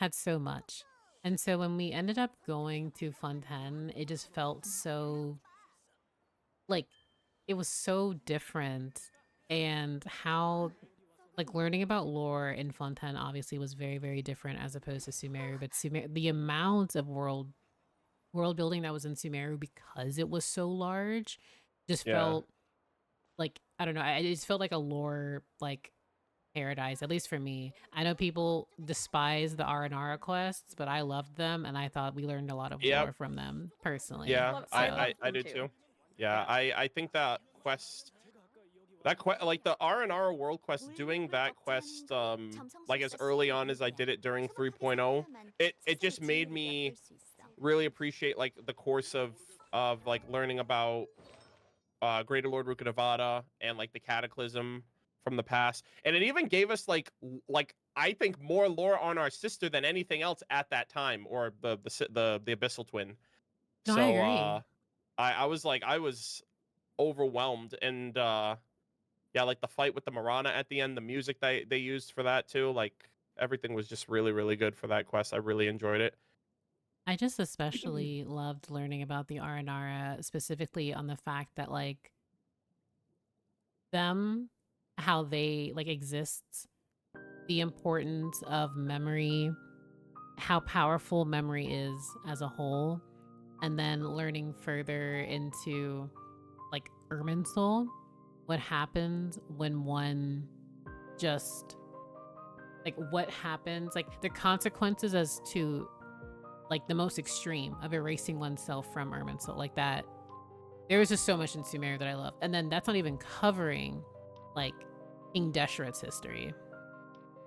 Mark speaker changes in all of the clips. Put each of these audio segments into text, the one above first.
Speaker 1: had so much. And so when we ended up going to Fontaine, it just felt so like it was so different. And how like learning about lore in Fontaine obviously was very, very different as opposed to Sumeru. But the amount of world building that was in Sumeru because it was so large just
Speaker 2: Yeah.
Speaker 1: felt like I don't know. It just felt like a lore like paradise, at least for me. I know people despise the R&R quests, but I loved them and I thought we learned a lot of
Speaker 2: Yep.
Speaker 1: lore from them personally.
Speaker 2: Yeah.
Speaker 3: I
Speaker 1: So
Speaker 3: loved
Speaker 2: I
Speaker 3: them
Speaker 2: do
Speaker 3: too.
Speaker 2: too. Yeah.
Speaker 3: Yeah.
Speaker 2: I think like the R&R world quest, doing that quest like as early on as I did it during 3.0, it just made me really appreciate like the course of like learning about Greater Lord Rukkhadevata and like the Cataclysm from the past, and it even gave us like I think more lore on our sister than anything else at that time, or the Abyssal Twin.
Speaker 1: no, I
Speaker 2: So
Speaker 1: agree.
Speaker 2: I was overwhelmed, and yeah, like the fight with the Marana at the end, the music they used for that too, like everything was just really really good for that quest. I really enjoyed it.
Speaker 1: I just especially loved learning about the Aranara, specifically on the fact that like them, how they like exists, the importance of memory, how powerful memory is as a whole, and then learning further into like Irminsul, what happens when one just like what happens, like the consequences as to like the most extreme of erasing oneself from Irminsul, like that. There was just so much in Sumeru that I love, and then that's not even covering like King Deshret's history.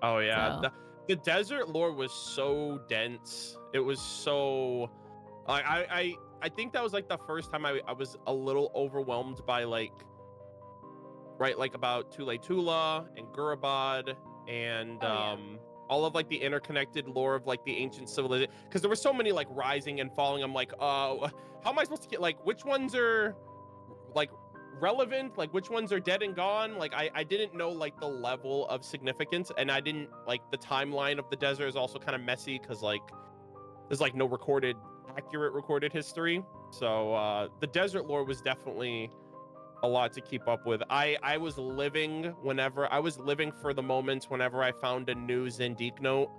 Speaker 2: Oh yeah,
Speaker 1: So
Speaker 2: the desert lore was so dense. It was so like I think that was like the first time I was a little overwhelmed by like right like about Tule Tula and Gurabad and
Speaker 3: Oh yeah.
Speaker 2: all of like the interconnected lore of like the ancient civilization, because there were so many like rising and falling. I'm like, how am I supposed to get like which ones are like relevant, like which ones are dead and gone? Like I didn't know like the level of significance, and I didn't like the timeline of the desert is also kind of messy because like there's like no accurate recorded history. So the desert lore was definitely a lot to keep up with. I was living for the moments whenever I found a new Zendik note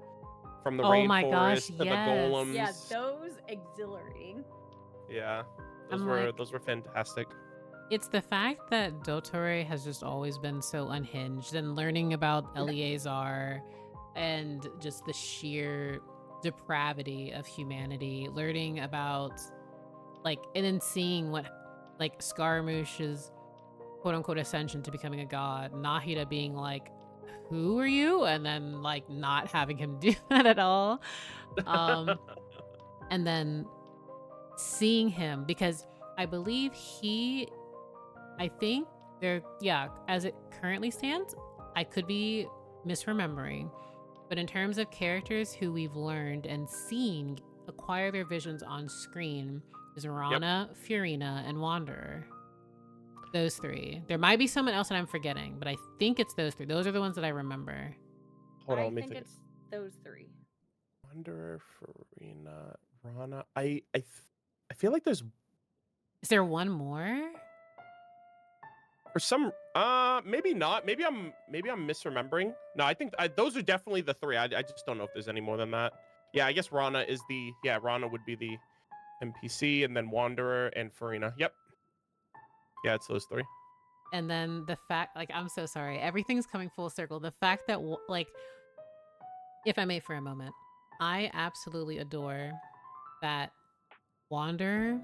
Speaker 2: from the
Speaker 1: oh my gosh,
Speaker 2: rainforest to the
Speaker 1: yes.
Speaker 3: Yeah,
Speaker 2: golems.
Speaker 3: those exhilarating.
Speaker 2: Yeah,
Speaker 1: I'm like,
Speaker 2: those were fantastic.
Speaker 1: it's the fact that Dotore has just always been so unhinged, and learning about Eleazar and just the sheer depravity of humanity, learning about like, and then seeing what like Scaramouche's quote unquote ascension to becoming a god, Nahida being like, who are you? And then like not having him do that at all. Um, and then seeing him because I believe I think yeah, as it currently stands, I could be misremembering, but in terms of characters who we've learned and seen acquire their visions on screen is
Speaker 2: Yep.
Speaker 1: Rana, Furina, and Wanderer. Those three. There might be someone else that I'm forgetting, but I think it's those three. Those are the ones that I remember.
Speaker 2: Hold on,
Speaker 3: I
Speaker 2: let me
Speaker 3: think
Speaker 2: think.
Speaker 3: it's those three.
Speaker 2: Wanderer, Farina, Rana. I feel like there's
Speaker 1: Is there one more?
Speaker 2: for some maybe not. Maybe I'm misremembering. No, I think those are definitely the three. I just don't know if there's any more than that. Yeah, I guess Rana would be the NPC, and then Wanderer and Farina. Yep. Yeah, it's those three.
Speaker 1: And then the fact, like, I'm so sorry. Everything's coming full circle. The fact that, like, if I may for a moment, I absolutely adore that Wanderer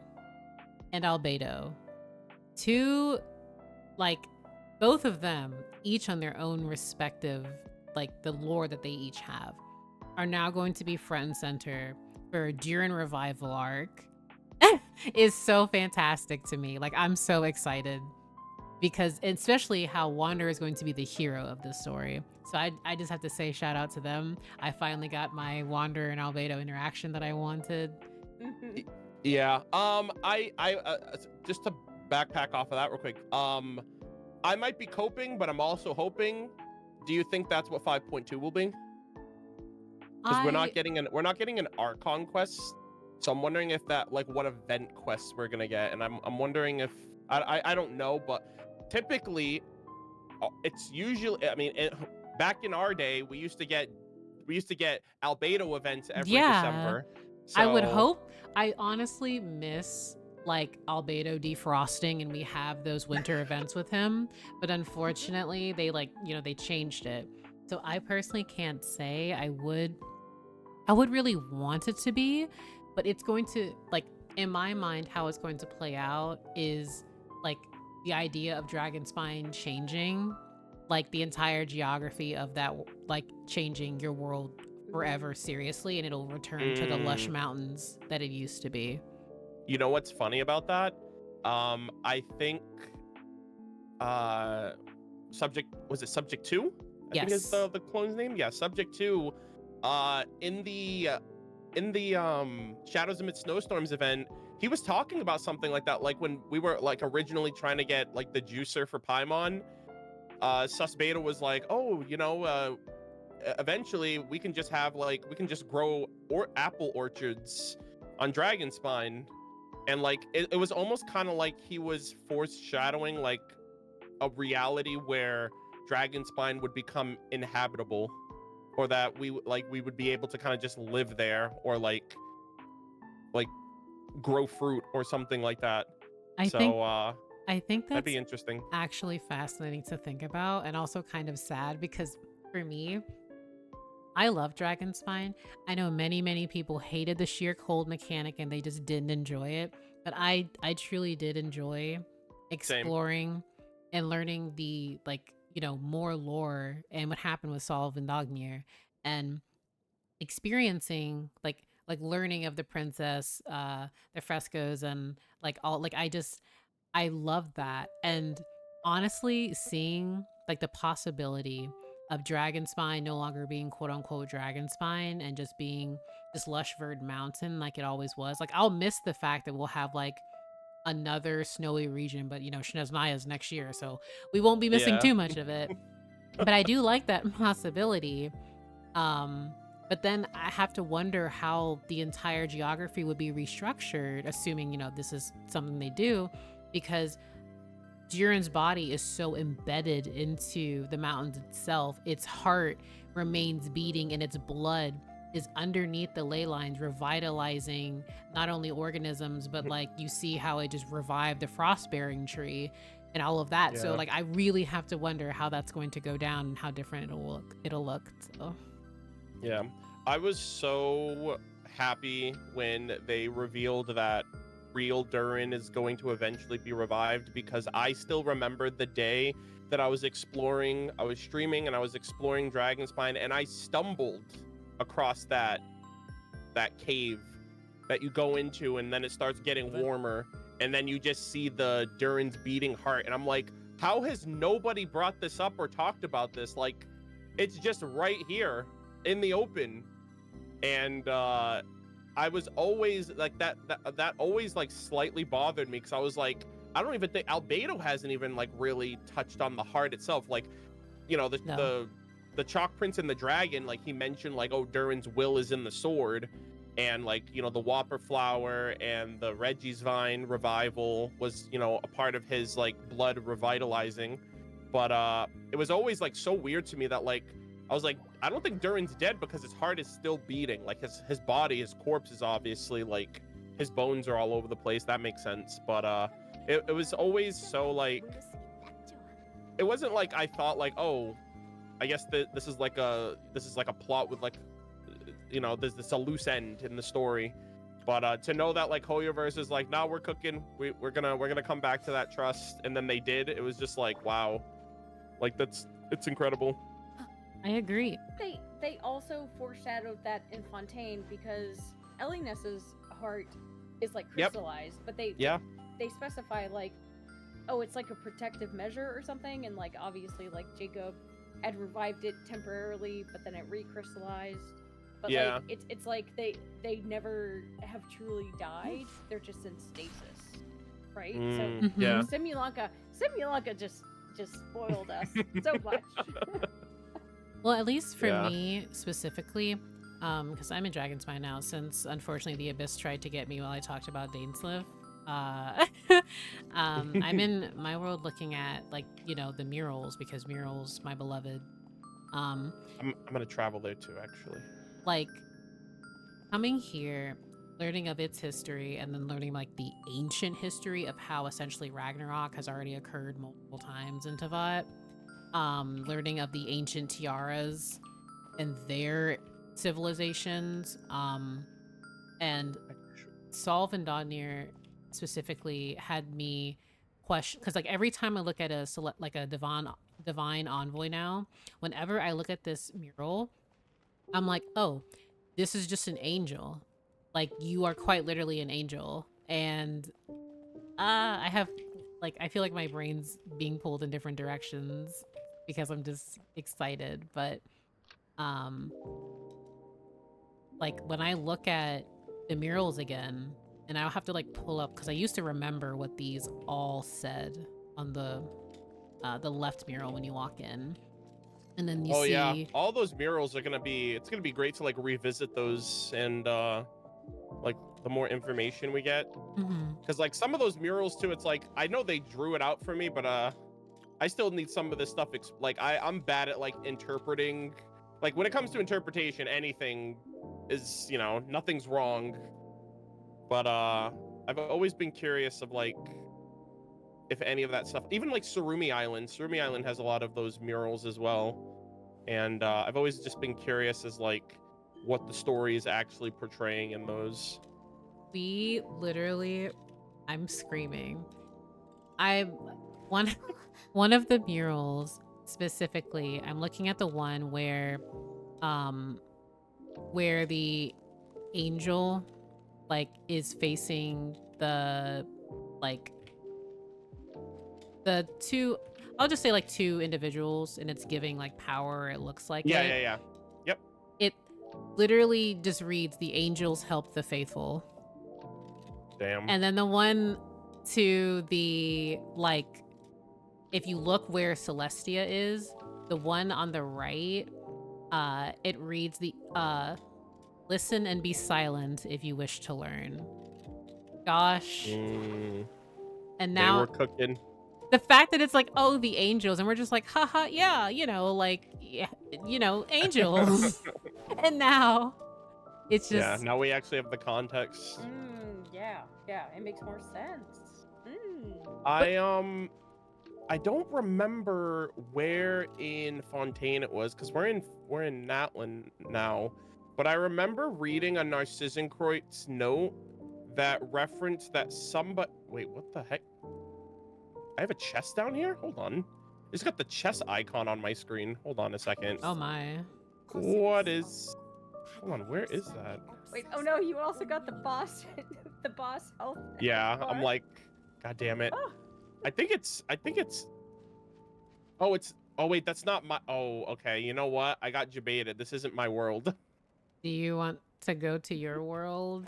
Speaker 1: and Albedo, two, like, both of them, each on their own respective, like, the lore that they each have, are now going to be front and center for Durin Revival arc. Is so fantastic to me. Like, I'm so excited because especially how Wanderer is going to be the hero of this story. So I just have to say shout out to them. I finally got my Wanderer and Albedo interaction that I wanted.
Speaker 2: Yeah. I just to backpack off of that real quick. I might be coping, but I'm also hoping. Do you think that's what 5.2 will be? Because we're
Speaker 1: I
Speaker 2: not getting an Archon quest. So I'm wondering if that like what event quests we're gonna get, and I'm wondering if I don't know, but typically it's usually back in our day we used to get albedo events every
Speaker 1: yeah.
Speaker 2: December.
Speaker 1: I would
Speaker 2: So
Speaker 1: hope. I honestly miss like albedo defrosting and we have those winter events with him, but unfortunately they like, they changed it. So I personally can't say I would really want it to be, but it's going to like in my mind how it's going to play out is like the idea of Dragonspine changing, like the entire geography of that like changing your world forever seriously, and it'll return to the lush
Speaker 2: mm,
Speaker 1: mountains that it used to be.
Speaker 2: you know what's funny about that? I think uh subject 2? I think is
Speaker 1: Yes.
Speaker 2: the clone's name. Yeah, subject 2 in the Shadows Amid Snowstorms event, he was talking about something like that, like when we were like originally trying to get like the juicer for Paimon. Sus Beta was like, oh, eventually we can just have like we can just grow apple orchards on Dragonspine. And like it was almost kind of like he was foreshadowing like a reality where Dragonspine would become inhabitable, or that we would be able to kind of just live there, or like grow fruit or something like that.
Speaker 1: I think
Speaker 2: So
Speaker 1: I think
Speaker 2: that'd be
Speaker 1: that's
Speaker 2: interesting.
Speaker 1: actually fascinating to think about and also kind of sad because for me, I love Dragonspine. I know many people hated the sheer cold mechanic and they just didn't enjoy it, but I truly did enjoy
Speaker 2: Same.
Speaker 1: exploring and learning the like, more lore and what happened with Saul of Indognir and experiencing like learning of the princess, the frescoes and like all like I love that. And honestly, seeing like the possibility of Dragonspine no longer being quote unquote Dragonspine and just being this lush verd mountain like it always was. Like I'll miss the fact that we'll have like another snowy region, but Shinazmaya's next year, so we won't be missing
Speaker 2: Yeah.
Speaker 1: too much of it. But I do like that possibility. Um, but then I have to wonder how the entire geography would be restructured, assuming, this is something they do, because Jiren's body is so embedded into the mountains itself. Its heart remains beating and its blood is underneath the ley lines, revitalizing not only organisms, but like you see how it just revived the frost bearing tree and all of that. So
Speaker 2: Yeah.
Speaker 1: like I really have to wonder how that's going to go down and how different it'll look. So
Speaker 2: Yeah. I was so happy when they revealed that real Durin is going to eventually be revived, because I still remember the day that I was streaming and I was exploring Dragonspine, and I stumbled across that cave that you go into, and then it starts getting warmer, and then you just see the Durin's beating heart, and I'm like, how has nobody brought this up or talked about this? Like, it's just right here in the open. And I was always like that always like slightly bothered me, because I was like, I don't even think Albedo hasn't even like really touched on the heart itself. Like,
Speaker 1: no.
Speaker 2: the Chalk Prince and the Dragon, like he mentioned like, oh, Durin's will is in the sword, and like, the Whopper Flower and the Reggie's Vine revival was, a part of his like blood revitalizing. But it was always like so weird to me that like I was like, I don't think Durin's dead, because his heart is still beating. Like his body, his corpse is obviously like his bones are all over the place. That makes sense. But it was always so like, it wasn't like I thought like, oh, I guess this is like a plot with like, there's this a loose end in the story. But to know that like Hoyoverse is like, now we're cooking, we're gonna come back to that trust, and then they did. It was just like, wow, like it's incredible.
Speaker 1: I agree.
Speaker 3: They also foreshadowed that in Fontaine, because Eliness's heart is like
Speaker 2: Yep.
Speaker 3: crystallized, but
Speaker 2: Yeah.
Speaker 3: they specify like, oh, it's like a protective measure or something, and like obviously like Jacob had revived it temporarily, but then it recrystallized. But
Speaker 2: Yeah.
Speaker 3: like it's like they never have truly died. They're just in stasis, right? So
Speaker 2: Yeah.
Speaker 3: Simulanka just spoiled us so much.
Speaker 1: Well, at least for
Speaker 2: Yeah.
Speaker 1: me specifically, because I'm in Dragon's Mind now, since unfortunately the Abyss tried to get me while I talked about Dainsliff. I'm in my world looking at, like, you know, the murals, because murals, my beloved.
Speaker 2: I'm gonna travel there too, actually.
Speaker 1: Like, coming here, learning of its history, and then learning like the ancient history of how essentially Ragnarok has already occurred multiple times in Tavat. Learning of the ancient tiaras and their civilizations. And Solve and Dodnir specifically had me question, because like every time I look at a like a divine envoy now, whenever I look at this mural, I'm like, oh, this is just an angel. Like, you are quite literally an angel. And I have, like, I feel like my brain's being pulled in different directions because I'm just excited. But like, when I look at the murals again, and I'll have to like pull up, because I used to remember what these all said on the left mural when you walk in. And then you see,
Speaker 2: yeah, all those murals are gonna be, it's gonna be great to like revisit those, and like the more information we get, because like some of those murals too, it's like I know they drew it out for me, but I still need some of this stuff like I'm bad at like interpreting. Like when it comes to interpretation, anything is, you know, nothing's wrong, but I've always been curious of like if any of that stuff, even like Surumi Island has a lot of those murals as well. And I've always just been curious as like what the story is actually portraying in those.
Speaker 1: we literally, I'm screaming. I one of the murals specifically, I'm looking at the one where the angel like is facing the like the two, I'll just say like two individuals, and it's giving like power, it looks like it.
Speaker 2: Yeah. Yep.
Speaker 1: It literally just reads, the angels help the faithful.
Speaker 2: Damn.
Speaker 1: And then the one to the, like, if you look where Celestia is, the one on the right, it reads the listen and be silent if you wish to learn. Gosh. And now
Speaker 2: they were cooking.
Speaker 1: The fact that it's like, oh, the angels, and we're just like, haha, yeah, you know, like, yeah, you know, angels. And now it's just,
Speaker 2: yeah, now we actually have the context.
Speaker 3: Yeah, it makes more sense.
Speaker 2: I don't remember where in Fontaine it was, because we're in Natlan now, but I remember reading a Narcissenkreuz note that referenced that somebody, wait, what the heck? I have a chest down here? Hold on. It's got the chest icon on my screen. Hold on a second.
Speaker 1: oh my.
Speaker 2: What is... Hold on, where is that?
Speaker 3: Wait, oh no, you also got the boss, the boss health.
Speaker 2: Yeah,
Speaker 3: bar.
Speaker 2: I'm like, God damn it.
Speaker 3: Oh.
Speaker 2: I think it's, oh wait, that's not my, oh, okay. You know what? I got debated. This isn't my world.
Speaker 1: Do you want to go to your world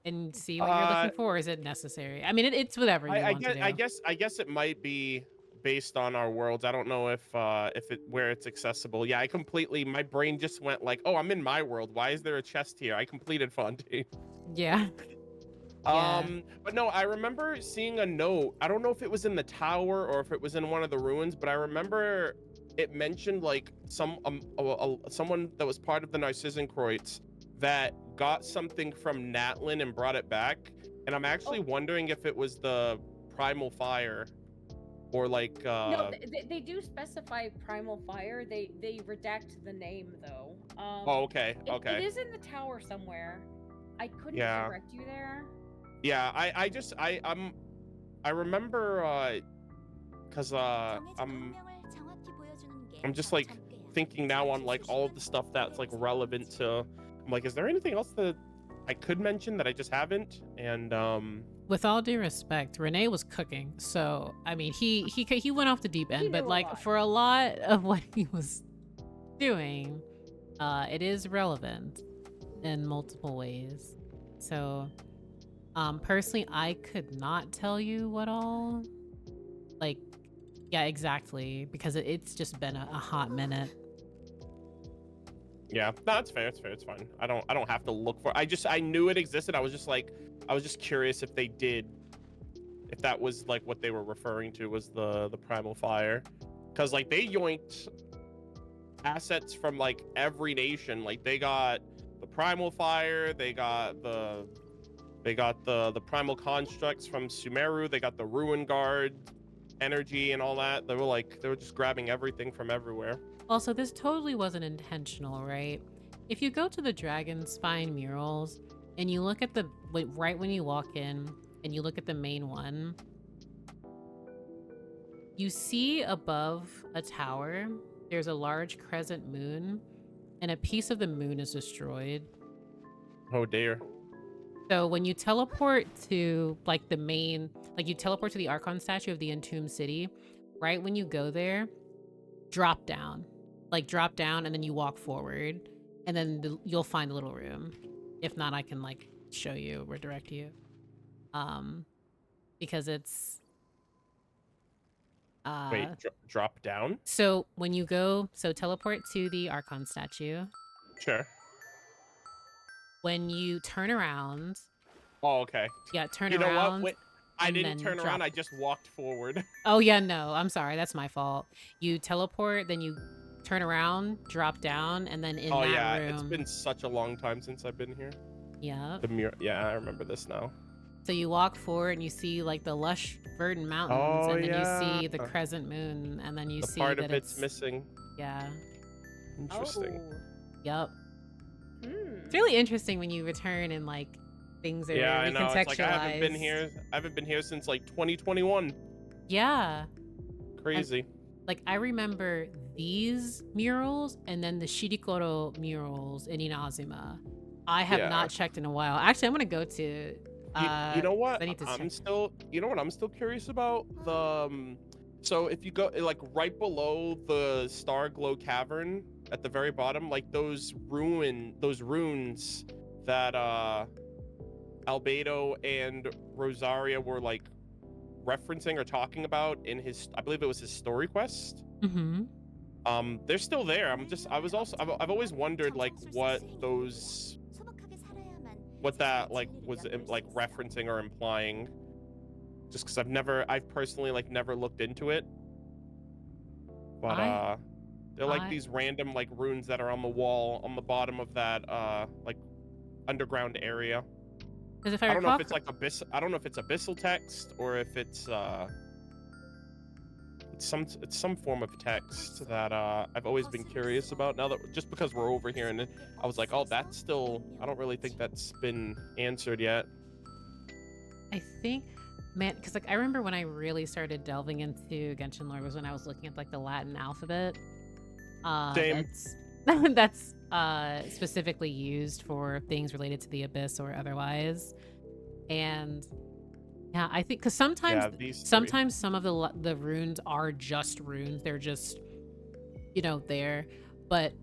Speaker 1: and see what you're looking for, or is it necessary? I mean, it's whatever you want to do.
Speaker 2: I guess it might be based on our worlds. I don't know if where it's accessible. Yeah, my brain just went like, oh, I'm in my world. Why is there a chest here? I completed Fontaine.
Speaker 1: Yeah.
Speaker 2: But no, I remember seeing a note. I don't know if it was in the tower or if it was in one of the ruins, but I remember it mentioned like someone that was part of the Narcissenkreuz that got something from Natlan and brought it back. And I'm actually wondering if it was the primal fire or like
Speaker 3: No, they do specify primal fire. They redact the name though.
Speaker 2: Oh, okay.
Speaker 3: It is in the tower somewhere. I couldn't direct you there.
Speaker 2: Yeah, I remember because I'm just like thinking now on like all of the stuff that's like relevant to, I'm like, is there anything else that I could mention that I just haven't? And
Speaker 1: with all due respect, Renee was cooking, so I mean, he went off the deep end, but like for a lot of what he was doing, it is relevant in multiple ways. So personally, I could not tell you what all, like, yeah, exactly, because it's just been a hot minute.
Speaker 2: Yeah, no, that's fair. It's fair. It's fine. I don't have to look for. I knew it existed. I was just curious if they did, if that was like what they were referring to was the primal fire, because like they yoinked assets from like every nation. Like they got the primal fire. They got the primal constructs from Sumeru. They got the ruin guard energy and all that. They were just grabbing everything from everywhere.
Speaker 1: Also, this totally wasn't intentional, right? If you go to the dragon spine murals and you look at right when you walk in and you look at the main one, you see above a tower, there's a large crescent moon and a piece of the moon is destroyed.
Speaker 2: Oh dear.
Speaker 1: So when you teleport to like the main, like you teleport to the Archon statue of the Entombed City, right when you go there, drop down and then you walk forward and then you'll find a little room. If not, I can like show you or direct you. Because it's
Speaker 2: Wait, drop down?
Speaker 1: so when you go, so teleport to the Archon statue.
Speaker 2: Sure.
Speaker 1: When you turn around,
Speaker 2: Oh, okay.
Speaker 1: turn
Speaker 2: You know what?
Speaker 1: around.
Speaker 2: Wait, I
Speaker 1: and
Speaker 2: didn't
Speaker 1: then
Speaker 2: turn around.
Speaker 1: drop.
Speaker 2: I just walked forward.
Speaker 1: Oh yeah, no, I'm sorry, that's my fault. You teleport, then you turn around, drop down, and then in
Speaker 2: Oh
Speaker 1: that
Speaker 2: yeah,
Speaker 1: room.
Speaker 2: it's been such a long time since I've been here.
Speaker 1: Yeah.
Speaker 2: The mirror. Yeah, I remember this now.
Speaker 1: So you walk forward and you see like the lush verdant mountains,
Speaker 2: Oh,
Speaker 1: and then
Speaker 2: yeah.
Speaker 1: you see the crescent moon, and then you
Speaker 2: The
Speaker 1: see
Speaker 2: part
Speaker 1: that
Speaker 2: of it's missing.
Speaker 1: Yeah.
Speaker 2: Interesting.
Speaker 3: Oh.
Speaker 1: Yep.
Speaker 3: Hmm.
Speaker 1: It's really interesting when you return and like things are
Speaker 2: Yeah, I know. It's
Speaker 1: recontextualized.
Speaker 2: like I haven't been here since like 2021.
Speaker 1: Yeah.
Speaker 2: Crazy.
Speaker 1: Like I remember these murals and then the Shirikoro murals in Inazuma. I have not checked in a while. Actually, I'm gonna go to.
Speaker 2: You know what?
Speaker 1: I need to check.
Speaker 2: You know what I'm still curious about? So if you go like right below the Star Glow Cavern at the very bottom, like those runes that Albedo and Rosaria were like referencing or talking about in his, I believe it was his story quest.
Speaker 1: Mm-hmm.
Speaker 2: They're still there. I've always wondered like what that like was like referencing or implying, just because I've personally like never looked into it, but they're like these random like runes that are on the wall on the bottom of that like underground area.
Speaker 1: Because if
Speaker 2: I don't know if it's like I don't know if it's abyssal text or if it's some form of text that I've always been curious about. Now that just because we're over here, and I was like, oh, that's still, I don't really think that's been answered yet.
Speaker 1: I think, man, because like I remember when I really started delving into Genshin lore was when I was looking at like the Latin alphabet.
Speaker 2: Same.
Speaker 1: That's specifically used for things related to the abyss or otherwise, and yeah, I think because sometimes some of the runes are just runes. They're just, there. But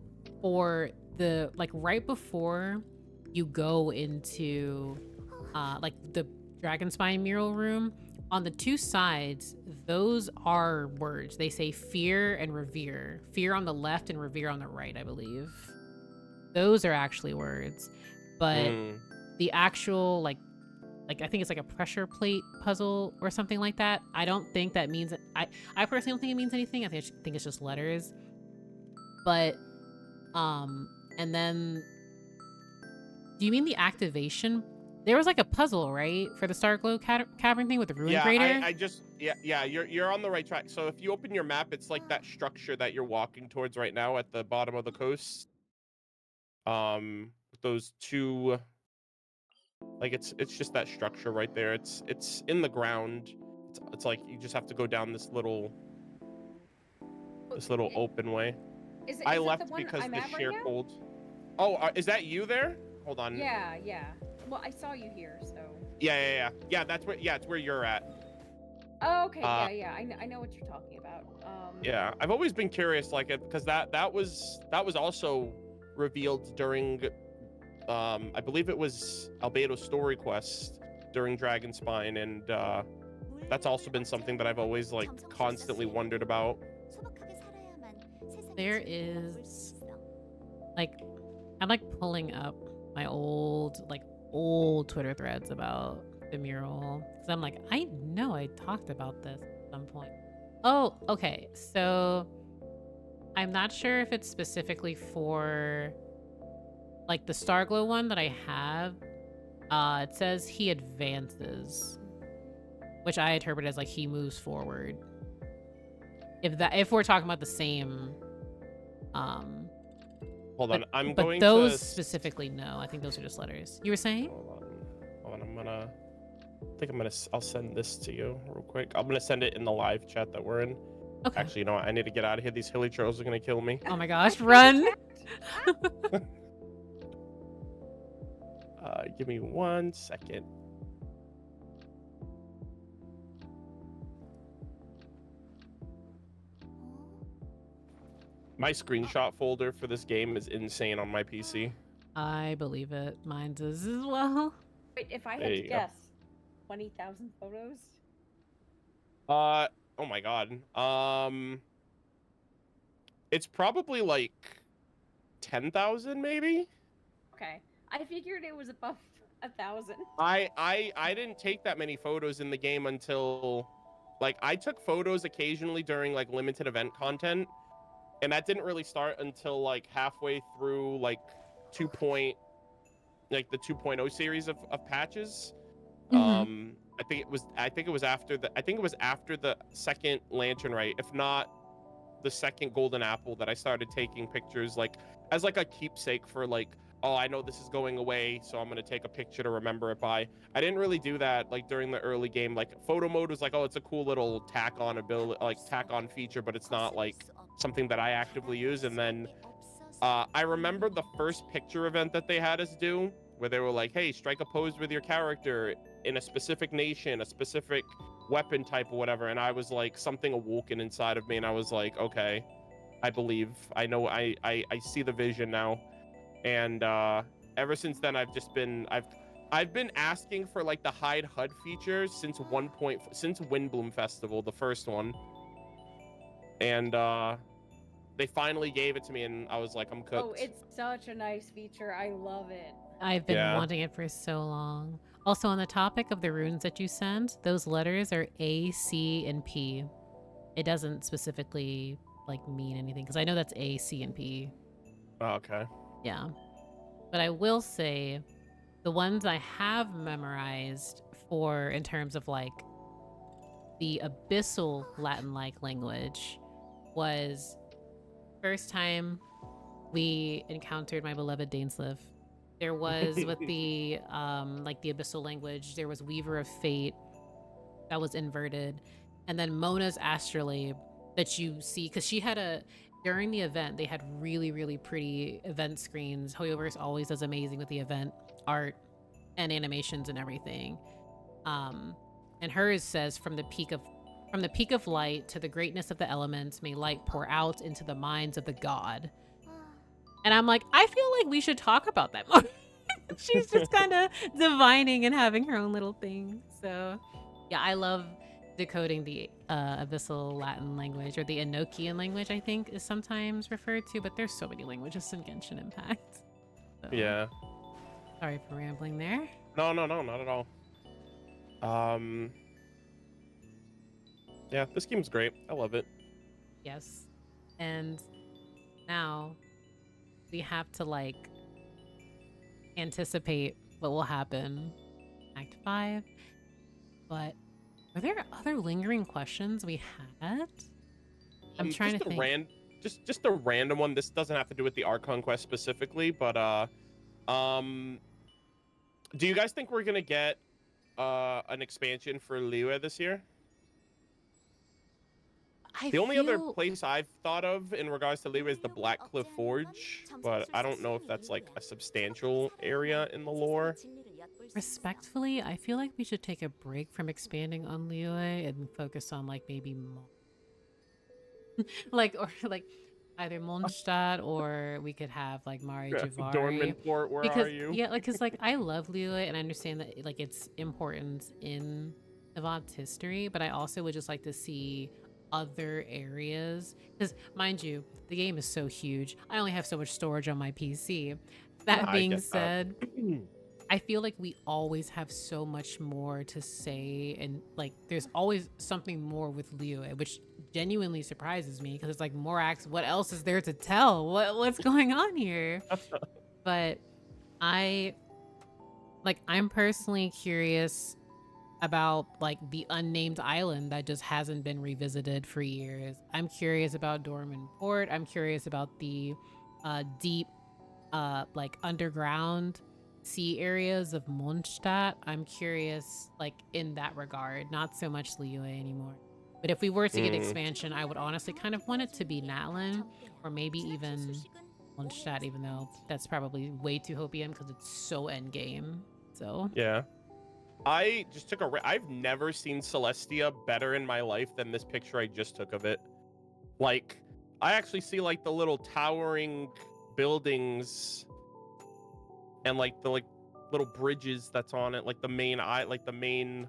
Speaker 1: for the like right before you go into like the dragon spine mural room, on the two sides, those are words. They say fear and revere. Fear on the left and revere on the right, I believe. Those are actually words. But the actual like I think it's like a pressure plate puzzle or something like that. I don't think that means I personally don't think it means anything. I think it's just letters. But and then do you mean the activation? There was like a puzzle, right, for the Starglow Cavern thing with the Ruin Crater?
Speaker 2: You're on the right track. So if you open your map, it's like that structure that you're walking towards right now at the bottom of the coast. Those two, like it's just that structure right there. It's in the ground. It's like you just have to go down this little open way. I left because the sheer cold. Oh, is that you there? Hold on.
Speaker 3: Yeah. Well, I saw you here, so.
Speaker 2: Yeah. That's where. Yeah, it's where you're at.
Speaker 3: Oh, okay. Yeah. I know what you're talking about.
Speaker 2: Yeah, I've always been curious, like, because that was also revealed during, I believe it was Albedo's story quest during Dragon Spine, and that's also been something that I've always like constantly wondered about.
Speaker 1: There is like I'm like pulling up my old Twitter threads about the mural. Because I'm like, I know I talked about this at some point. Oh, okay. So I'm not sure if it's specifically for like the Starglow one that I have. It says he advances, which I interpret as like he moves forward. If we're talking about the same,
Speaker 2: Hold on, I'm
Speaker 1: but
Speaker 2: going
Speaker 1: those
Speaker 2: to
Speaker 1: specifically, no. I think those are just letters. You were saying?
Speaker 2: Hold on. I'll send this to you real quick. I'm gonna send it in the live chat that we're in.
Speaker 1: Okay.
Speaker 2: Actually, you know what? I need to get out of here. These hilly trolls are gonna kill me.
Speaker 1: Oh my gosh, run!
Speaker 2: Give me 1 second. My screenshot folder for this game is insane on my PC.
Speaker 1: I believe it. Mine's is as well.
Speaker 3: Wait, if I
Speaker 2: There
Speaker 3: had to
Speaker 2: you go.
Speaker 3: guess, 20,000 photos?
Speaker 2: Oh my god. It's probably like 10,000 maybe?
Speaker 3: Okay. I figured it was above 1,000.
Speaker 2: I didn't take that many photos in the game until like I took photos occasionally during like limited event content, and that didn't really start until like halfway through like the 2.0 series of patches.
Speaker 1: Mhm.
Speaker 2: I think it was after the second lantern, right? If not the second golden apple, that I started taking pictures like as like a keepsake for like, oh, I know this is going away, so I'm gonna take a picture to remember it by. I didn't really do that like during the early game. Like photo mode was like, oh, it's a cool little tack on feature, but it's not like something that I actively use. And then I remember the first picture event that they had us do, where they were like, hey, strike a pose with your character in a specific nation, a specific weapon type or whatever. And I was like, something awoken inside of me, and I was like, okay, I believe. I know I see the vision now. And ever since then I've been asking for like the hide HUD feature since Windbloom Festival, the first one. And they finally gave it to me, and I was like, I'm cooked.
Speaker 3: Oh, it's such a nice feature. I love it.
Speaker 1: I've been
Speaker 2: Yeah.
Speaker 1: wanting it for so long. Also, on the topic of the runes that you sent, those letters are A, C, and P. It doesn't specifically like mean anything because I know that's A, C, and P.
Speaker 2: Oh, okay.
Speaker 1: Yeah. But I will say the ones I have memorized for in terms of like the abyssal Latin-like language was first time we encountered my beloved Dainsleif. There was with the like the abyssal language, there was Weaver of Fate that was inverted, and then Mona's astrolabe that you see because she had during the event they had really pretty event screens. Hoyoverse always does amazing with the event art and animations and everything. And hers says from the peak of light to the greatness of the elements may light pour out into the minds of the god. And I'm like, I feel like we should talk about that more. She's just kind of divining and having her own little thing. So, yeah, I love decoding the abyssal Latin language, or the Enochian language, I think is sometimes referred to. But there's so many languages in Genshin Impact. So,
Speaker 2: Yeah.
Speaker 1: sorry for rambling there.
Speaker 2: No, not at all. Yeah, this game's great. I love it.
Speaker 1: Yes. And now we have to like anticipate what will happen Act 5. But are there other lingering questions we had? I'm trying to think.
Speaker 2: Just a random one. This doesn't have to do with the Archon quest specifically, but do you guys think we're gonna get an expansion for Liyue this year? The only other place I've thought of in regards to Liyue is the Black Cliff Forge, but I don't know if that's like a substantial area in the lore.
Speaker 1: Respectfully, I feel like we should take a break from expanding on Liyue and focus on like maybe like either Mondstadt, or we could have like Mari Javari.
Speaker 2: Dormanport, where
Speaker 1: because
Speaker 2: are you?
Speaker 1: yeah, like because like I love Liyue and I understand that like its importance in Navad's history, but I also would just like to see other areas, because mind you, the game is so huge. I only have so much storage on my PC. That
Speaker 2: I
Speaker 1: being
Speaker 2: get that.
Speaker 1: said, I feel like we always have so much more to say, and like there's always something more with Leo, which genuinely surprises me because it's like Morax, what else is there to tell? What's going on here? But I I'm personally curious about like the unnamed island that just hasn't been revisited for years. I'm curious about Dorman Port. I'm curious about the deep like underground sea areas of Mondstadt. I'm curious like in that regard, not so much Liyue anymore. But if we were to get
Speaker 2: Mm,
Speaker 1: expansion, I would honestly kind of want it to be Natlan or maybe even Mondstadt, even though that's probably way too hopium because it's so endgame. So
Speaker 2: yeah. I just took I've never seen Celestia better in my life than this picture I just took of it. Like, I actually see like the little towering buildings and like the little bridges that's on it, like the main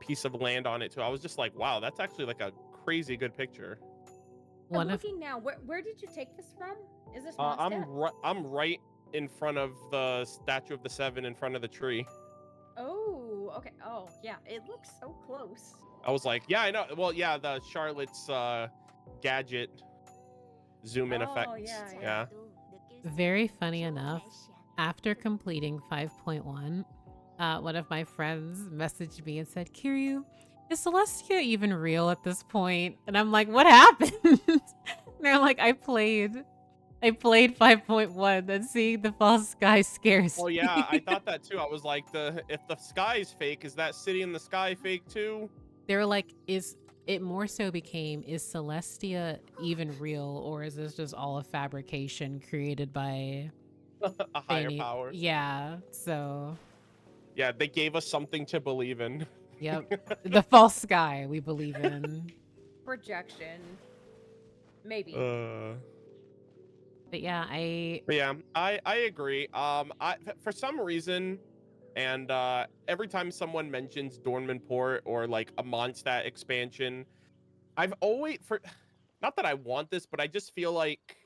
Speaker 2: piece of land on it too. I was just like, wow, that's actually like a crazy good picture.
Speaker 3: I'm
Speaker 1: one of
Speaker 3: looking now. Where did you take this from? Is this
Speaker 2: I'm
Speaker 3: Mondstadt?
Speaker 2: I'm right in front of the statue of the seven in front of the tree.
Speaker 3: Oh, okay. Oh, yeah. It looks so close.
Speaker 2: I was like, yeah, I know. Well, yeah, the Charlotte's gadget zoom in effect.
Speaker 3: Oh, yeah,
Speaker 2: Yeah.
Speaker 1: very funny enough, after completing 5.1, one of my friends messaged me and said, Kiryu, is Celestia even real at this point? And I'm like, what happened? They're like, I played 5.1 and seeing the false sky scares
Speaker 2: Oh yeah, I
Speaker 1: me.
Speaker 2: thought that too. I was like, if the sky is fake, is that city in the sky fake too?
Speaker 1: They were like, is it more so became, is Celestia even real, or is this just all a fabrication created by
Speaker 2: A higher
Speaker 1: any?
Speaker 2: power.
Speaker 1: Yeah, so
Speaker 2: Yeah, they gave us something to believe in.
Speaker 1: yep. The false sky we believe in.
Speaker 3: Projection. Maybe.
Speaker 1: But yeah,
Speaker 2: But yeah, I agree. For some reason, and every time someone mentions Dornman Port or like a Mondstadt expansion, I've always for not that I want this, but I just feel like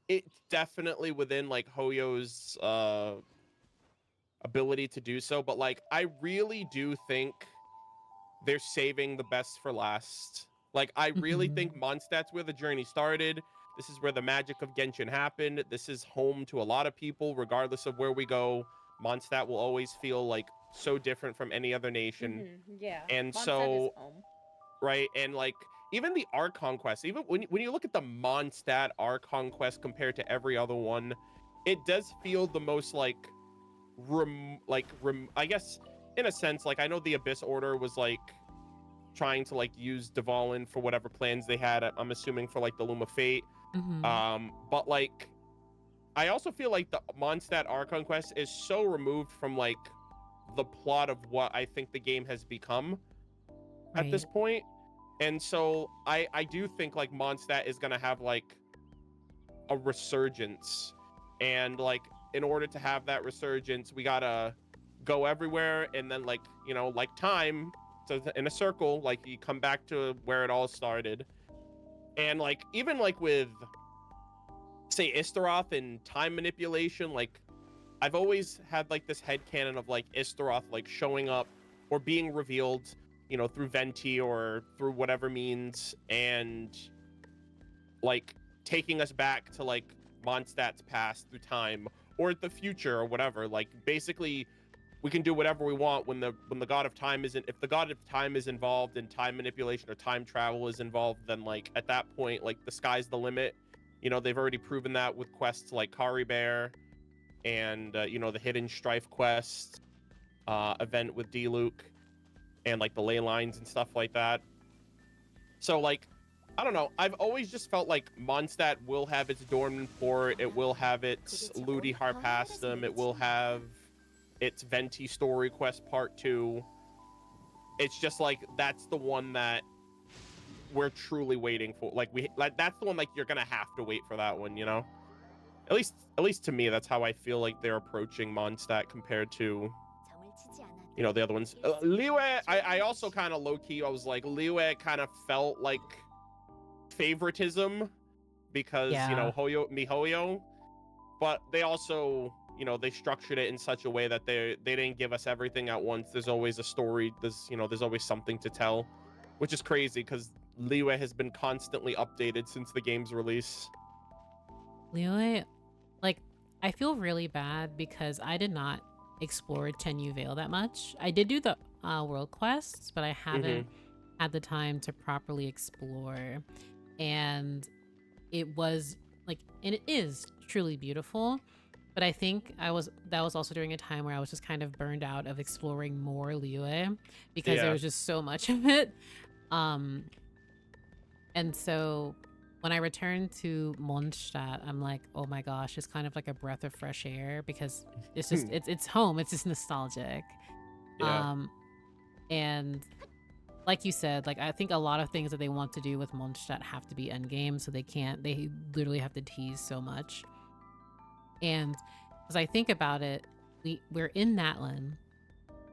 Speaker 2: it's definitely within like Hoyo's ability to do so. But like, I really do think they're saving the best for last. Like, I really think Mondstadt's where the journey started. This is where the magic of Genshin happened. This is home to a lot of people, regardless of where we go. Mondstadt will always feel like so different from any other nation.
Speaker 3: Yeah.
Speaker 2: And
Speaker 3: Mondstadt is
Speaker 2: so,
Speaker 3: home.
Speaker 2: right, and like even the Archon quest, even when you look at the Mondstadt Archon quest compared to every other one, it does feel the most like I guess in a sense, like I know the Abyss Order was like trying to like use Dvalin for whatever plans they had. I'm assuming for like the Loom of Fate.
Speaker 1: Mhm.
Speaker 2: But like I also feel like the Mondstadt Archon quest is so removed from like the plot of what I think the game has become at this
Speaker 1: Right.
Speaker 2: point. And so I do think like Mondstadt is gonna have like a resurgence. And like in order to have that resurgence, we gotta go everywhere and then like, you know, like time, so in a circle, like you come back to where it all started. And like even like with say Istaroth and time manipulation, like I've always had like this headcanon of like Istaroth like showing up or being revealed, you know, through Venti or through whatever means, and like taking us back to like Mondstadt's past through time or the future or whatever. Like basically we can do whatever we want when the god of time isn't, if the god of time is involved in time manipulation or time travel is involved, then like at that point like the sky's the limit. You know, they've already proven that with quests like Kari Bear and you know, the Hidden Strife quest event with D-Luke and like the ley lines and stuff like that. So like I don't know, I've always just felt like Mondstadt will have its Dornan Port, it will have its Ludi Harpastum, it will have its Venti story quest part 2. It's just like that's the one that we're truly waiting for. Like that's the one like you're gonna have to wait for that one, you know? At least to me, that's how I feel like they're approaching Mondstadt compared to you know, the other ones. Liyue, I also kind of low key. I was like, Liyue kind of felt like favoritism because you
Speaker 1: Yeah.
Speaker 2: know MiHoYo, but they also, you know, they structured it in such a way that they didn't give us everything at once. There's always a story. There's always something to tell, which is crazy because Liyue has been constantly updated since the game's release.
Speaker 1: Liyue, like, I feel really bad because I did not explore Tenyu Vale that much. I did do the world quests, but I haven't had the time to properly explore. And it was like, and it is truly beautiful. But I think that was also during a time where I was just kind of burned out of exploring more Liyue because there
Speaker 2: Yeah.
Speaker 1: was just so much of it. And so when I returned to Mondstadt, I'm like, oh my gosh, it's kind of like a breath of fresh air because it's just it's home. It's just nostalgic.
Speaker 2: Yeah.
Speaker 1: And like you said, like I think a lot of things that they want to do with Mondstadt have to be endgame, so they literally have to tease so much. And as I think about it, we're in Natlan.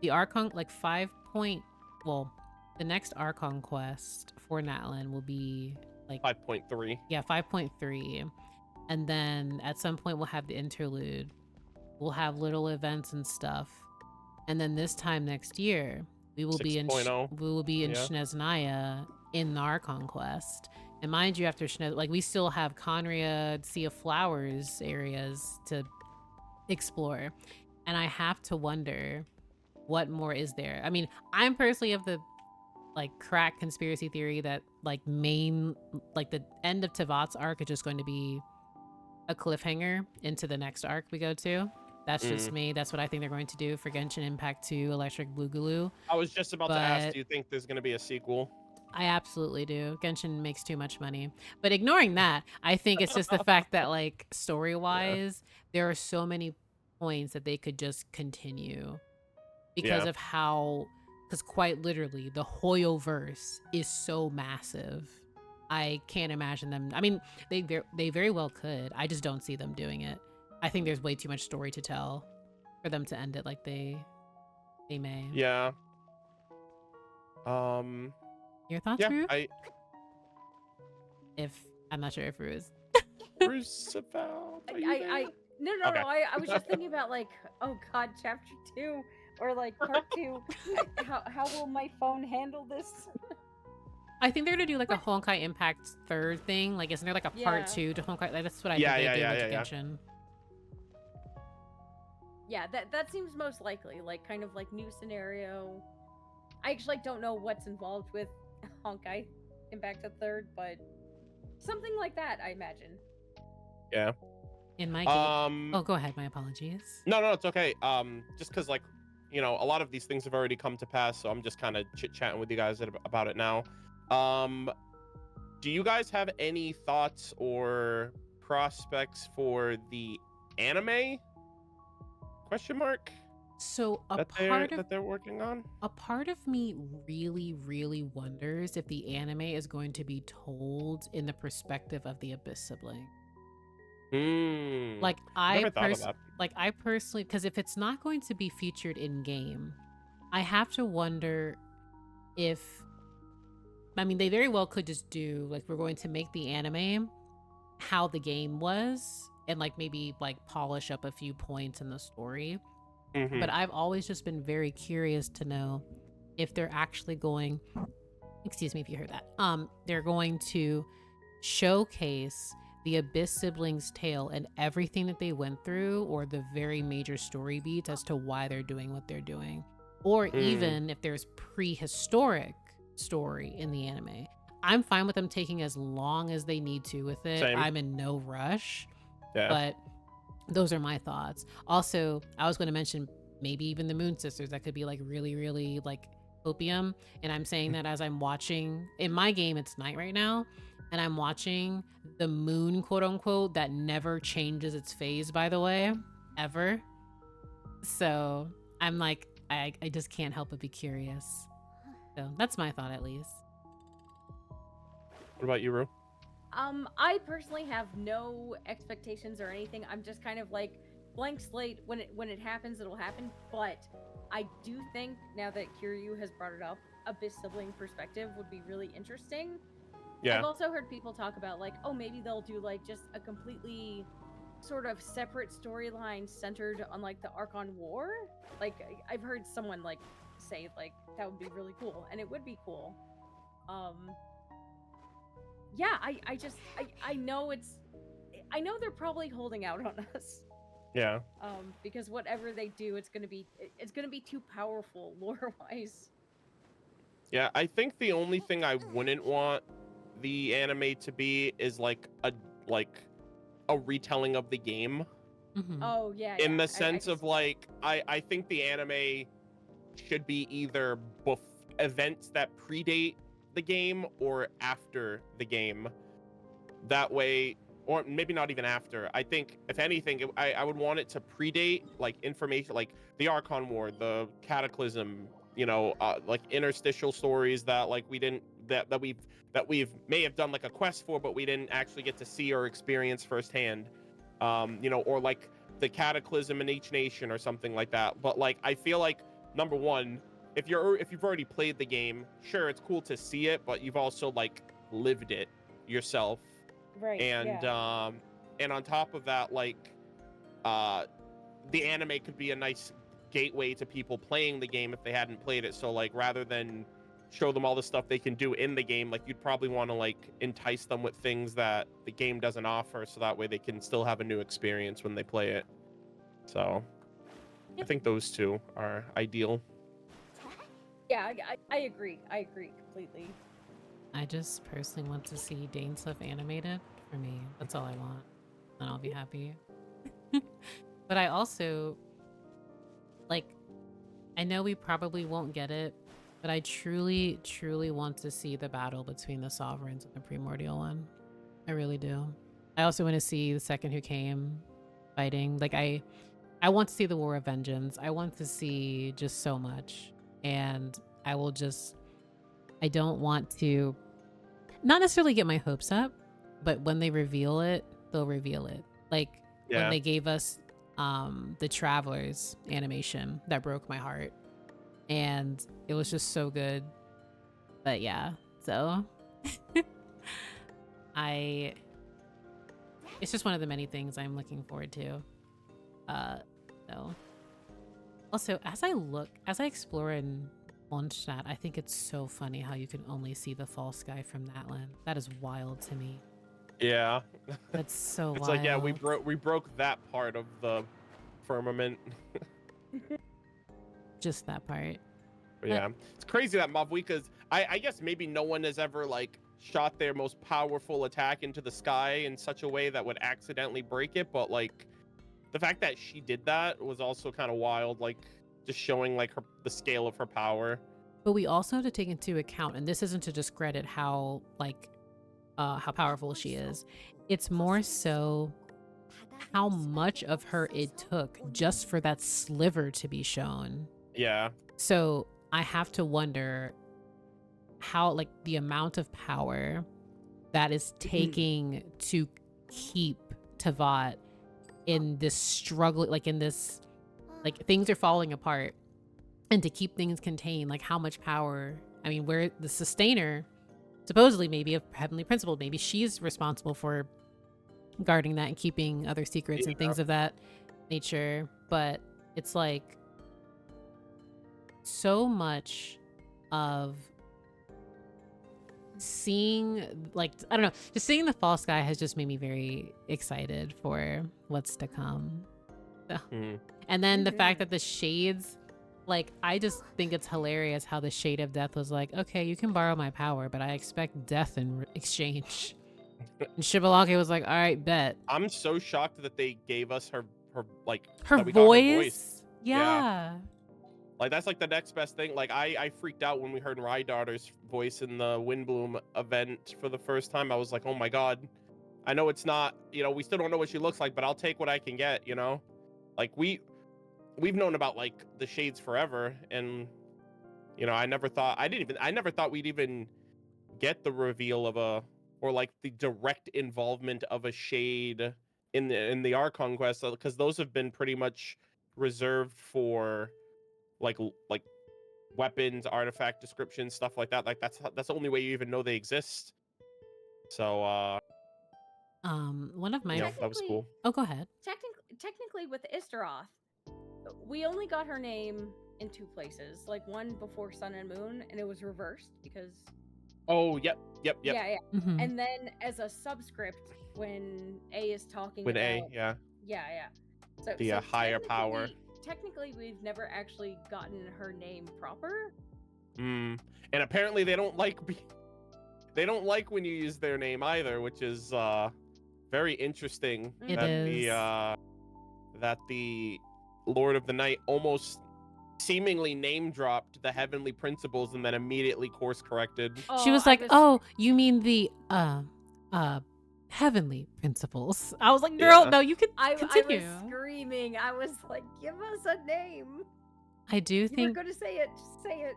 Speaker 1: The Archon, like the next Archon quest for Natlan will be like
Speaker 2: 5.3.
Speaker 1: Yeah, 5.3. And then at some point we'll have the interlude. We'll have little events and stuff. And then this time next year, we will be in
Speaker 2: 6.0. Yeah.
Speaker 1: Sneznaya in the Archon quest. And mind you, after Snez, like we still have Conria, Sea of Flowers areas to explore. And I have to wonder what more is there. I mean, I'm personally of the like crack conspiracy theory that like the end of Tavat's arc is just going to be a cliffhanger into the next arc we go to. That's just me. That's what I think they're going to do for Genshin Impact 2 Electric Boogaloo.
Speaker 2: I was just about to ask,
Speaker 1: But
Speaker 2: do you think there's going to be a sequel?
Speaker 1: I absolutely do. Genshin makes too much money. But ignoring that, I think it's just the fact that like story-wise, there are so many points that they could just continue because of how, because quite literally the Hoyoverse is so massive. I can't imagine them. I mean, they very well could. I just don't see them doing it. I think there's way too much story to tell for them to end it like they may.
Speaker 2: Yeah.
Speaker 1: Your thoughts,
Speaker 2: Yeah,
Speaker 1: Rue? I'm not sure if Rue is.
Speaker 2: Roosevelt.
Speaker 3: No,
Speaker 2: Okay.
Speaker 3: I was just thinking about like, oh god, chapter 2 or like part 2. How will my phone handle this?
Speaker 1: I think they're gonna do like a Honkai Impact 3rd thing. Like, isn't there like a part 2 to Honkai? Like, that's what I think they do with Genshin.
Speaker 3: Yeah, that seems most likely. Like, kind of like new scenario. I actually don't know what's involved with Honkai Impact 3rd, but something like that, I imagine.
Speaker 2: Yeah.
Speaker 1: In my game. Oh, go ahead. My apologies.
Speaker 2: No, it's okay. Just because like, you know, a lot of these things have already come to pass, so I'm just kind of chit-chatting with you guys about it now. Do you guys have any thoughts or prospects for the anime? Question mark.
Speaker 1: So
Speaker 2: that they're working on.
Speaker 1: A part of me really wonders if the anime is going to be told in the perspective of the Abyss sibling. Like I personally, because if it's not going to be featured in game, I have to wonder if, I mean, they very well could just do like, we're going to make the anime how the game was and like maybe like polish up a few points in the story. But I've always just been very curious to know if they're actually going, excuse me if you heard that, they're going to showcase the Abyss siblings' tale and everything that they went through, or the very major story beats as to why they're doing what they're doing, or even if there's prehistoric story in the anime. I'm fine with them taking as long as they need to with it.
Speaker 2: Same.
Speaker 1: I'm in no rush.
Speaker 2: Yeah.
Speaker 1: But those are my thoughts. Also, I was going to mention maybe even the Moon Sisters. That could be like really like opium. And I'm saying that as I'm watching, in my game, it's night right now, and I'm watching the moon, quote unquote, that never changes its phase, by the way, ever. So I'm like, I just can't help but be curious. So that's my thought, at least.
Speaker 2: What about you, Rue?
Speaker 3: I personally have no expectations or anything. I'm just kind of like blank slate. When it happens, it'll happen. But I do think now that Kiryu has brought it up, Abyss sibling perspective would be really interesting.
Speaker 2: Yeah.
Speaker 3: I've also heard people talk about like, oh, maybe they'll do like just a completely sort of separate storyline centered on like the Archon War. Like I've heard someone like say like that would be really cool, and it would be cool. Yeah, I know I know they're probably holding out on us.
Speaker 2: Yeah.
Speaker 3: Because whatever they do, it's gonna be too powerful lore wise.
Speaker 2: Yeah, I think the only thing I wouldn't want the anime to be is like a retelling of the game.
Speaker 1: Mhm.
Speaker 3: Oh yeah,
Speaker 2: In
Speaker 3: yeah.
Speaker 2: the sense
Speaker 3: can
Speaker 2: of
Speaker 3: see that.
Speaker 2: like I think the anime should be either events that predate the game or after the game. That way, or maybe not even after. I think if anything, I would want it to predate like information like the Archon War, the Cataclysm, like interstitial stories that like we didn't that we've may have done like a quest for, but we didn't actually get to see or experience firsthand. Or like the Cataclysm in each nation or something like that. But like I feel like number one, if you've already played the game, sure, it's cool to see it, but you've also like lived it yourself.
Speaker 3: Right.
Speaker 2: And
Speaker 3: Yeah.
Speaker 2: and on top of that, like the anime could be a nice gateway to people playing the game if they hadn't played it. So like rather than show them all the stuff they can do in the game, like you'd probably want to like entice them with things that the game doesn't offer, so that way they can still have a new experience when they play it. So I think those two are ideal.
Speaker 3: Yeah, I agree. I agree completely.
Speaker 1: I just personally want to see Dane stuff animated. For me, that's all I want, and I'll be happy. But I also like. I know we probably won't get it, but I truly, truly want to see the battle between the Sovereigns and the Primordial one. I really do. I also want to see the Second Who Came fighting. Like I want to see the War of Vengeance. I want to see just so much, and I don't want to not necessarily get my hopes up, but when they reveal it, they'll reveal it. Like when
Speaker 2: Yeah.
Speaker 1: they gave us the Travelers animation, that broke my heart, and it was just so good. But yeah, so it's just one of the many things I'm looking forward to. So also as I explore in Mondstadt, I think it's so funny how you can only see the false sky from Natlan. That is wild to me.
Speaker 2: Yeah.
Speaker 1: That's so
Speaker 2: It's
Speaker 1: wild.
Speaker 2: like, yeah, we broke that part of the firmament.
Speaker 1: Just that part.
Speaker 2: But yeah, it's crazy that Mavwika's. I guess maybe no one has ever like shot their most powerful attack into the sky in such a way that would accidentally break it, but like the fact that she did that was also kind of wild, like just showing like the scale of her power.
Speaker 1: But we also have to take into account, and this isn't to discredit how powerful she is. It's more so how much of her it took just for that sliver to be shown.
Speaker 2: Yeah.
Speaker 1: So I have to wonder how, like, the amount of power that is taking to keep Tavat in this struggle, like in this, like things are falling apart, and to keep things contained, like how much power. I mean, where the sustainer, supposedly maybe a heavenly principle, maybe she's responsible for guarding that and keeping other secrets and things of that nature. But it's like so much of seeing, like, I don't know, just seeing the false sky has just made me very excited for what's to come. So. And then the fact that the shades, like, I just think it's hilarious how the Shade of Death was like, okay, you can borrow my power, but I expect death in exchange. And Shibalake was like, all right, bet.
Speaker 2: I'm so shocked that they gave us her like
Speaker 1: her
Speaker 2: that we
Speaker 1: voice.
Speaker 2: got her voice.
Speaker 1: Yeah.
Speaker 2: Like that's like the next best thing. Like I freaked out when we heard Rydaughter's voice in the Windbloom event for the first time. I was like, oh my god. I know it's not, we still don't know what she looks like, but I'll take what I can get, Like we've known about like the shades forever, and I never thought we'd even get the reveal of or like the direct involvement of a shade in the Archon quest, because those have been pretty much reserved for like weapons, artifact descriptions, stuff like that. Like that's the only way you even know they exist. So
Speaker 1: One of my
Speaker 2: that was
Speaker 3: Technically,
Speaker 2: cool.
Speaker 1: oh, go ahead.
Speaker 3: technically with Istaroth, we only got her name in 2 places. Like one before Sun and Moon, and it was reversed because.
Speaker 2: Oh, yep.
Speaker 3: Yeah.
Speaker 1: Mhm.
Speaker 3: And then as a subscript when A is talking
Speaker 2: When
Speaker 3: about.
Speaker 2: yeah.
Speaker 3: So
Speaker 2: The higher power.
Speaker 3: Technically, we've never actually gotten her name proper.
Speaker 2: And apparently they don't like when you use their name either, which is very interesting.
Speaker 1: It
Speaker 2: that
Speaker 1: is.
Speaker 2: That the Lord of the Night almost seemingly name dropped the heavenly principles and then immediately course corrected.
Speaker 1: She was
Speaker 3: I
Speaker 1: like, "Oh, you mean the heavenly principles?" I was like, "Girl,
Speaker 2: Yeah.
Speaker 1: no, you can
Speaker 3: I
Speaker 1: continue."
Speaker 3: was screaming. I was like, "Give us a name."
Speaker 1: I do
Speaker 3: You were
Speaker 1: think
Speaker 3: going to say it. Just say it.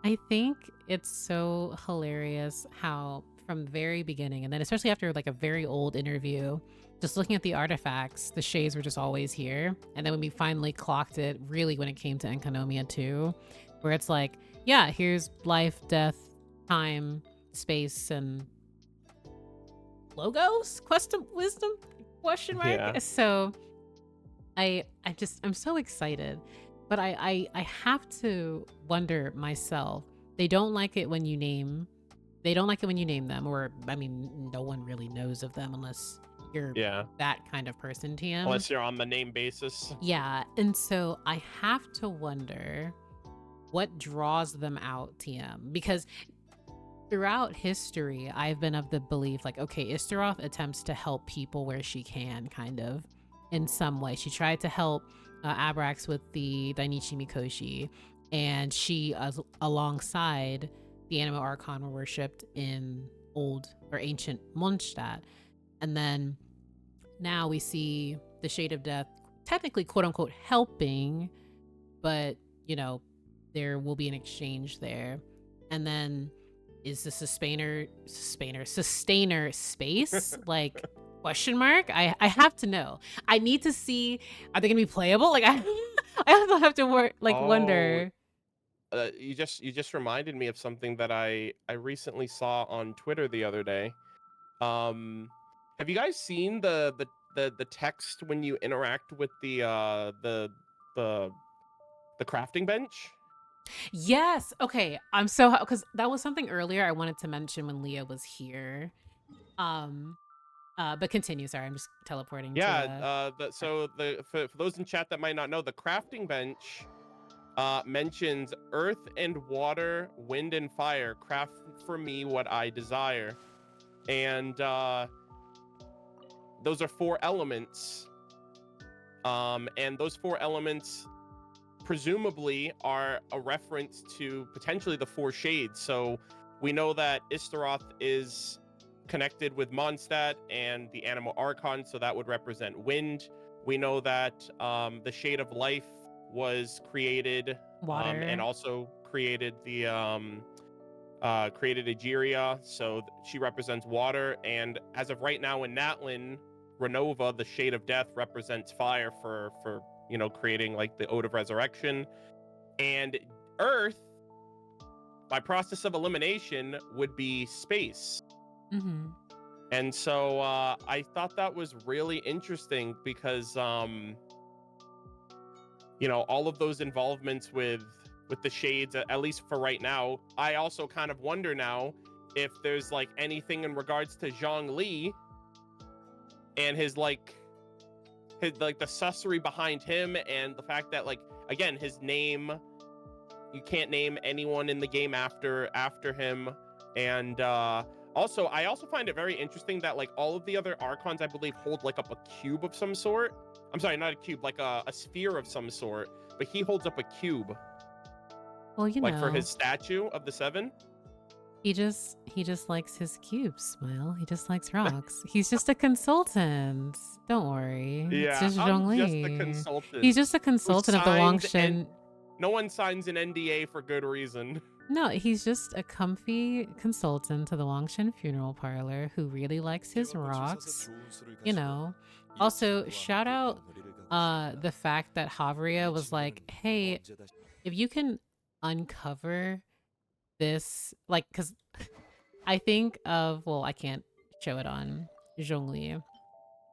Speaker 1: I think it's so hilarious how from the very beginning, and then especially after like a very old interview, just looking at the artifacts, the shades were just always here. And then when we finally clocked it, really when it came to Enkanomiya 2, where it's like, yeah, here's life, death, time, space, and logos? Wisdom? Question mark?
Speaker 2: Yeah.
Speaker 1: So I'm so excited. But I have to wonder myself. They don't like it when you name them, or I mean, no one really knows of them unless you're that kind of person, TM.
Speaker 2: Unless you're on the name basis.
Speaker 1: Yeah, and so I have to wonder what draws them out, TM, because throughout history, I've been of the belief like, okay, Istaroth attempts to help people where she can, kind of, in some way. She tried to help Abrax with the Dainichi Mikoshi, and she, alongside the Anima Archon, were worshipped in old or ancient Mondstadt. And then now we see the Shade of Death technically, quote unquote, helping, but, you know, there will be an exchange there. And then is the sustainer space like question mark? I have to know. I need to see, are they gonna be playable? Like I also have to wonder.
Speaker 2: You just reminded me of something that I recently saw on Twitter the other day. Have you guys seen the text when you interact with the crafting bench?
Speaker 1: Yes. Okay. I'm so, because that was something earlier I wanted to mention when Leah was here. But continue. Sorry, I'm just teleporting.
Speaker 2: Yeah. For those in chat that might not know, the crafting bench mentions earth and water, wind and fire. Craft for me what I desire, and those are 4 elements. And those 4 elements presumably are a reference to potentially the 4 shades. So we know that Istaroth is connected with Mondstadt and the Anima Archon, so that would represent wind. We know that the Shade of Life was created,
Speaker 1: water,
Speaker 2: and also created the created Egeria, so she represents water. And as of right now in Natlan, Renova, the Shade of Death, represents fire for creating like the Ode of Resurrection. And Earth, by process of elimination, would be space.
Speaker 1: Mm-hmm.
Speaker 2: And so I thought that was really interesting because all of those involvements with the shades, at least for right now. I also kind of wonder now if there's like anything in regards to Zhongli and his the sussery behind him, and the fact that, like, again, his name, you can't name anyone in the game after him. And also, I also find it very interesting that like all of the other Archons, I believe, hold like up a cube of some sort. I'm sorry, not a cube, like a sphere of some sort, but he holds up a cube.
Speaker 1: Well,
Speaker 2: like for his statue of the 7.
Speaker 1: He just likes his cubes, Smile. He just likes rocks. He's just a consultant. Don't worry.
Speaker 2: Yeah,
Speaker 1: it's just
Speaker 2: I'm
Speaker 1: Zhongli.
Speaker 2: just a consultant.
Speaker 1: He's just a consultant of the Wangshen.
Speaker 2: No one signs an NDA for good reason.
Speaker 1: No, he's just a comfy consultant to the Wangshen funeral parlor who really likes his rocks. Also, shout out the fact that Havria was like, hey, if you can uncover this, like, because I think of, well, I can't show it on Zhongli,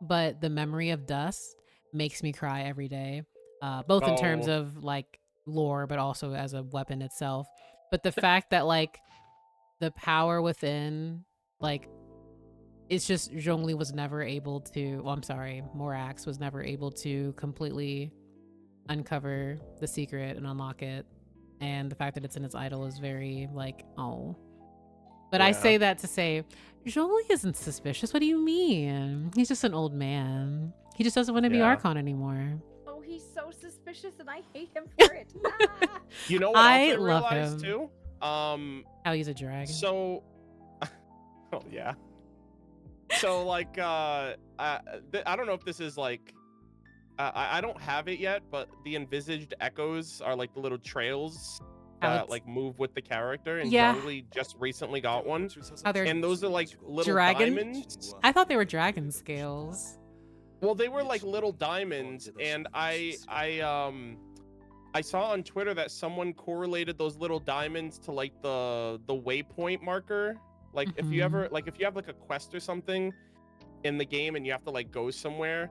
Speaker 1: but the memory of dust makes me cry every day, both in terms
Speaker 2: Oh,
Speaker 1: of like lore, but also as a weapon itself. But the fact that like the power within, like, it's just Zhongli was never able to, well, I'm sorry, Morax was never able to completely uncover the secret and unlock it. And the fact that it's in its idol is very like, oh. But I
Speaker 2: yeah.
Speaker 1: say that to say, Zhongli isn't suspicious. What do you mean? He's just an old man. He just doesn't want to be
Speaker 2: Yeah.
Speaker 1: Archon anymore.
Speaker 3: Oh, he's so suspicious, and I hate him for it. Ah!
Speaker 2: You know what else
Speaker 1: I
Speaker 2: I
Speaker 1: love
Speaker 2: realized
Speaker 1: him.
Speaker 2: too?
Speaker 1: How he's a dragon.
Speaker 2: So, oh yeah. So like, I don't know if this is like, I don't have it yet, but the envisaged echoes are like the little trails
Speaker 1: How
Speaker 2: that
Speaker 1: it's-
Speaker 2: like move with the character, and
Speaker 1: Yeah.
Speaker 2: Zhongli just recently got one,
Speaker 1: How they're
Speaker 2: and those are like little
Speaker 1: dragon?
Speaker 2: diamonds.
Speaker 1: I thought they were dragon scales.
Speaker 2: Well, they were like little diamonds, and I saw on Twitter that someone correlated those little diamonds to like the waypoint marker. Like if you ever like if you have like a quest or something in the game and you have to like go somewhere,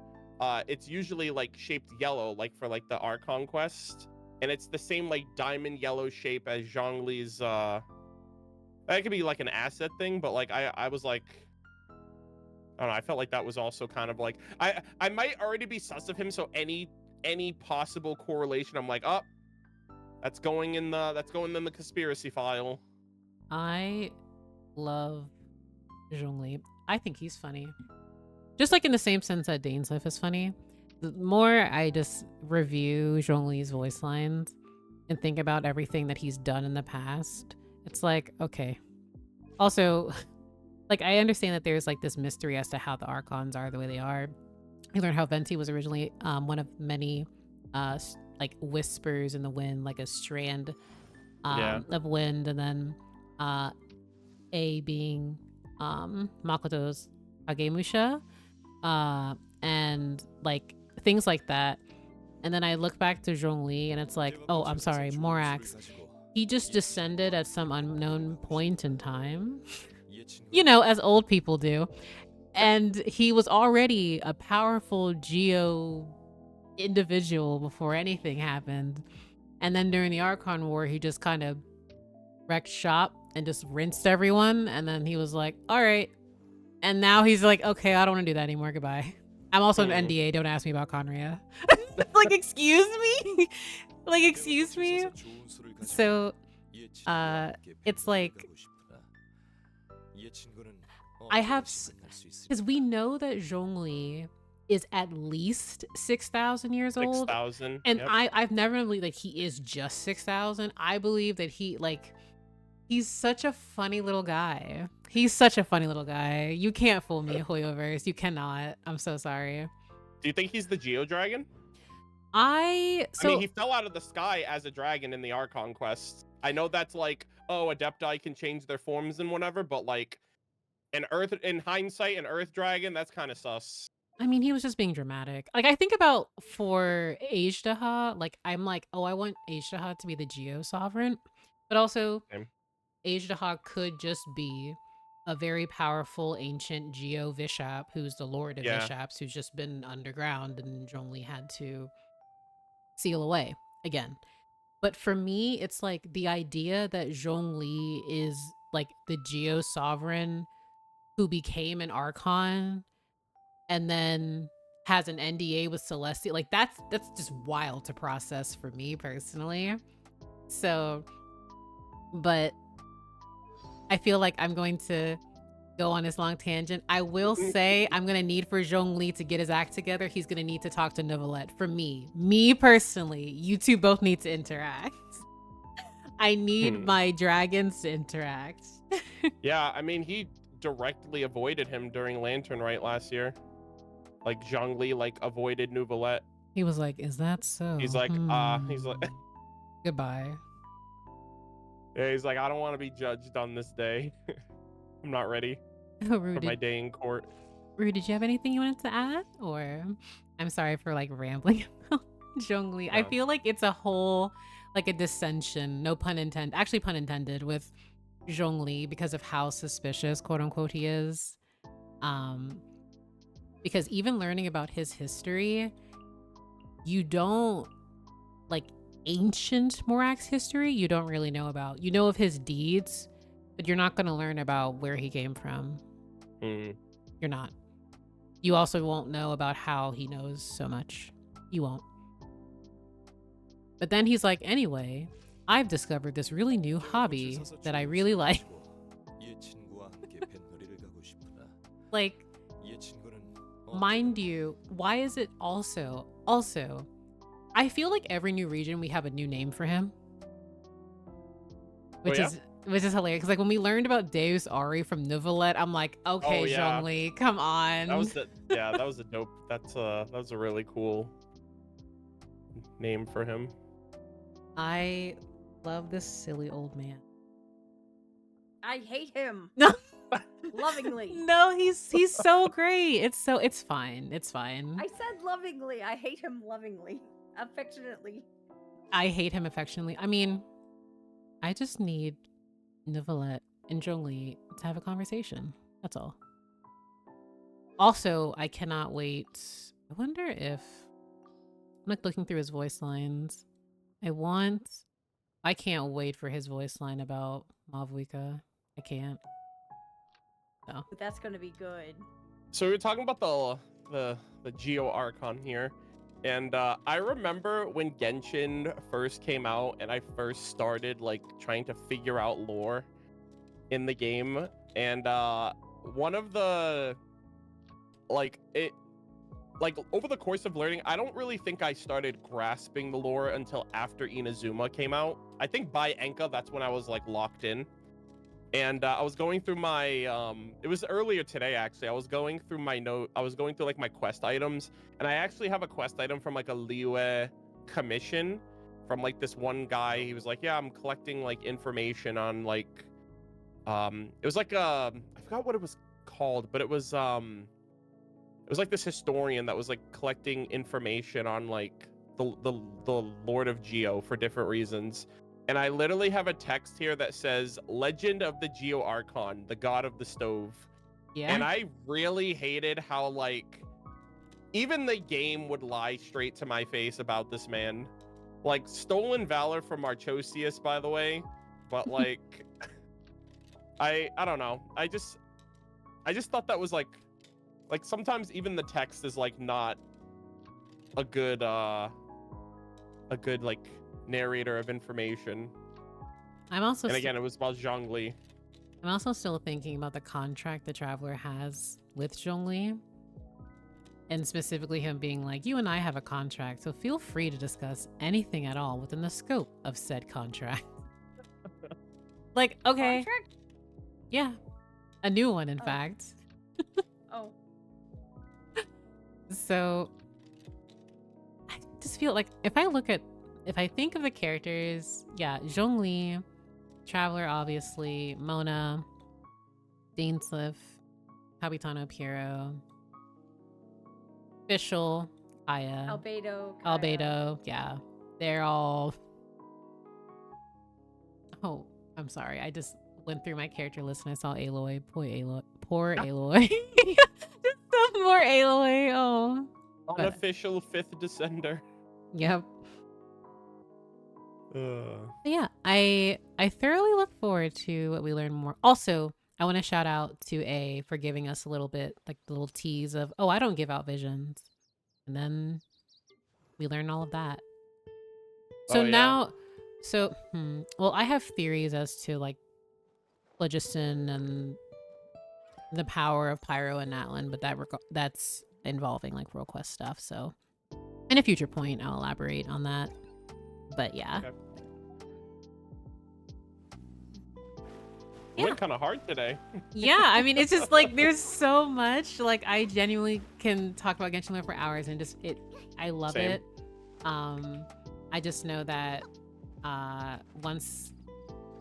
Speaker 2: it's usually like shaped yellow, like for like the Archon quest, and it's the same like diamond yellow shape as Zhongli's. That could be like an asset thing, but like I was like, I don't know. I felt like that was also kind of like I might already be sus of him, so any possible correlation, I'm like, oh, that's going in the conspiracy file.
Speaker 1: I love Zhongli. I think he's funny. Just like in the same sense that Dane's life is funny. The more I just review Zhongli's voice lines and think about everything that he's done in the past, it's like, okay. Also, like, I understand that there's like this mystery as to how the Archons are the way they are. You learn how Venti was originally one of many like whispers in the wind, like a strand of wind, and then A being Makoto's Agemusha, and like things like that. And then I look back to Zhongli and it's like, oh, I'm sorry, Morax. He just descended at some unknown point in time, you know, as old people do. And he was already a powerful geo individual before anything happened. And then during the Archon War, he just kind of wrecked shop and just rinsed everyone. And then he was like, all right. And now he's like, okay, I don't want to do that anymore. Goodbye. I'm also an NDA. Don't ask me about Conria. Like, excuse me? Like, excuse me? So, it's like, I have, because we know that Zhongli is at least 6,000 years old.
Speaker 2: 6,000.
Speaker 1: And
Speaker 2: yep.
Speaker 1: I've never believed like he is just 6,000. I believe that he's such a funny little guy. He's such a funny little guy. You can't fool me, Hoyoverse. You cannot. I'm so sorry.
Speaker 2: Do you think he's the Geo Dragon?
Speaker 1: I
Speaker 2: mean, he fell out of the sky as a dragon in the Archon quest. I know that's like, oh, Adepti can change their forms and whatever, but like in hindsight, an Earth Dragon, that's kind of sus.
Speaker 1: I mean, he was just being dramatic. Like, I think about for Ajdaha, like, I'm like, oh, I want Ajdaha to be the Geo Sovereign. But also,
Speaker 2: Same.
Speaker 1: Ajdaha could just be a very powerful ancient Geo Bishop who's the Lord of Bishops, who's just been underground and Zhongli had to seal away again. But for me, it's like the idea that Zhongli is like the Geo Sovereign who became an Archon and then has an NDA with Celestia, like that's just wild to process for me personally. So, but I feel like I'm going to go on this long tangent. I will say I'm going to need for Zhongli to get his act together. He's going to need to talk to Neuvillette. For me personally, you two both need to interact. I need my dragons to interact.
Speaker 2: Yeah, I mean, he directly avoided him during Lantern Rite last year. Like Zhongli like avoided Neuvillette.
Speaker 1: He was like, "Is that so?"
Speaker 2: He's like, he's like,
Speaker 1: goodbye.
Speaker 2: Yeah, he's like, I don't want to be judged on this day. I'm not ready
Speaker 1: Oh,
Speaker 2: for my day in court.
Speaker 1: Rue, did you have anything you wanted to add? Or I'm sorry for like rambling about Zhongli. I
Speaker 2: No.
Speaker 1: feel like it's a whole like a dissension, no pun intended, actually pun intended, with Zhongli because of how suspicious, quote unquote, he is. Because even learning about his history, you don't like ancient Morax history, you don't really know about. You know of his deeds, but you're not going to learn about where he came from. You're not. You also won't know about how he knows so much. You won't. But then he's like, anyway, I've discovered this really new hobby that I really like. Like, mind you, why is it also, I feel like every new region we have a new name for him. Which is hilarious. Because like when we learned about Deus Ari from Novelet, I'm like, okay, Zhongli, come on.
Speaker 2: That was a dope. That was a really cool name for him.
Speaker 1: I love this silly old man.
Speaker 3: I hate him.
Speaker 1: No.
Speaker 3: Lovingly.
Speaker 1: No, he's so great. It's fine. It's fine.
Speaker 3: I said lovingly. I hate him lovingly. Affectionately.
Speaker 1: I hate him affectionately. I mean, I just need Novelet and Zhongli to have a conversation. That's all. Also, I cannot wait. I wonder if I'm like looking through his voice lines. I can't wait for his voice line about Mavwika. I can't. So.
Speaker 3: But that's gonna be good.
Speaker 2: So we were talking about the Geo Archon here, and I remember when Genshin first came out, and I first started like trying to figure out lore in the game, and one of the over the course of learning, I don't really think I started grasping the lore until after Inazuma came out. I think by Enka, that's when I was like locked in. And I was going through my it was earlier today actually. I was going through like my quest items, and I actually have a quest item from like a Liyue commission from like this one guy. He was like, yeah, I'm collecting like information on like it was like I forgot what it was called, but it was like this historian that was like collecting information on like the Lord of Geo for different reasons. And I literally have a text here that says Legend of the Geo Archon, the god of the stove.
Speaker 1: Yeah.
Speaker 2: And I really hated how like even the game would lie straight to my face about this man. Like stolen valor from Archosius, by the way. But like I don't know. I just thought that was like sometimes even the text is like not a good like narrator of information.
Speaker 1: I'm also
Speaker 2: and again, it was about Zhongli.
Speaker 1: I'm also still thinking about the contract the Traveler has with Zhongli, and specifically him being like, you and I have a contract, so feel free to discuss anything at all within the scope of said contract. Like, okay.
Speaker 3: Contract?
Speaker 1: Yeah. A new one, in fact.
Speaker 3: Oh.
Speaker 1: So I just feel like if I think of the characters, yeah, Zhongli, Traveler, obviously, Mona, Dainsliff, Kabitano Piero, Fischl, Aya,
Speaker 3: Albedo,
Speaker 1: yeah. They're all... Oh, I'm sorry. I just went through my character list and I saw Aloy. Poor Aloy. Just some more Aloy. Oh.
Speaker 2: Unofficial fifth descender.
Speaker 1: Yep. Yeah, I thoroughly look forward to what we learn more. Also, I want to shout out to A for giving us a little bit, like the little tease of, oh, I don't give out visions. And then we learn all of that. So well, I have theories as to like phlogiston and the power of Pyro and Natlan, but that's involving like World Quest stuff. So in a future point, I'll elaborate on that. But yeah.
Speaker 2: Okay. Went kind of hard today.
Speaker 1: Yeah, I mean, it's just like there's so much. Like I genuinely can talk about Genshin Lore for hours, and I love
Speaker 2: Same.
Speaker 1: it. I just know that once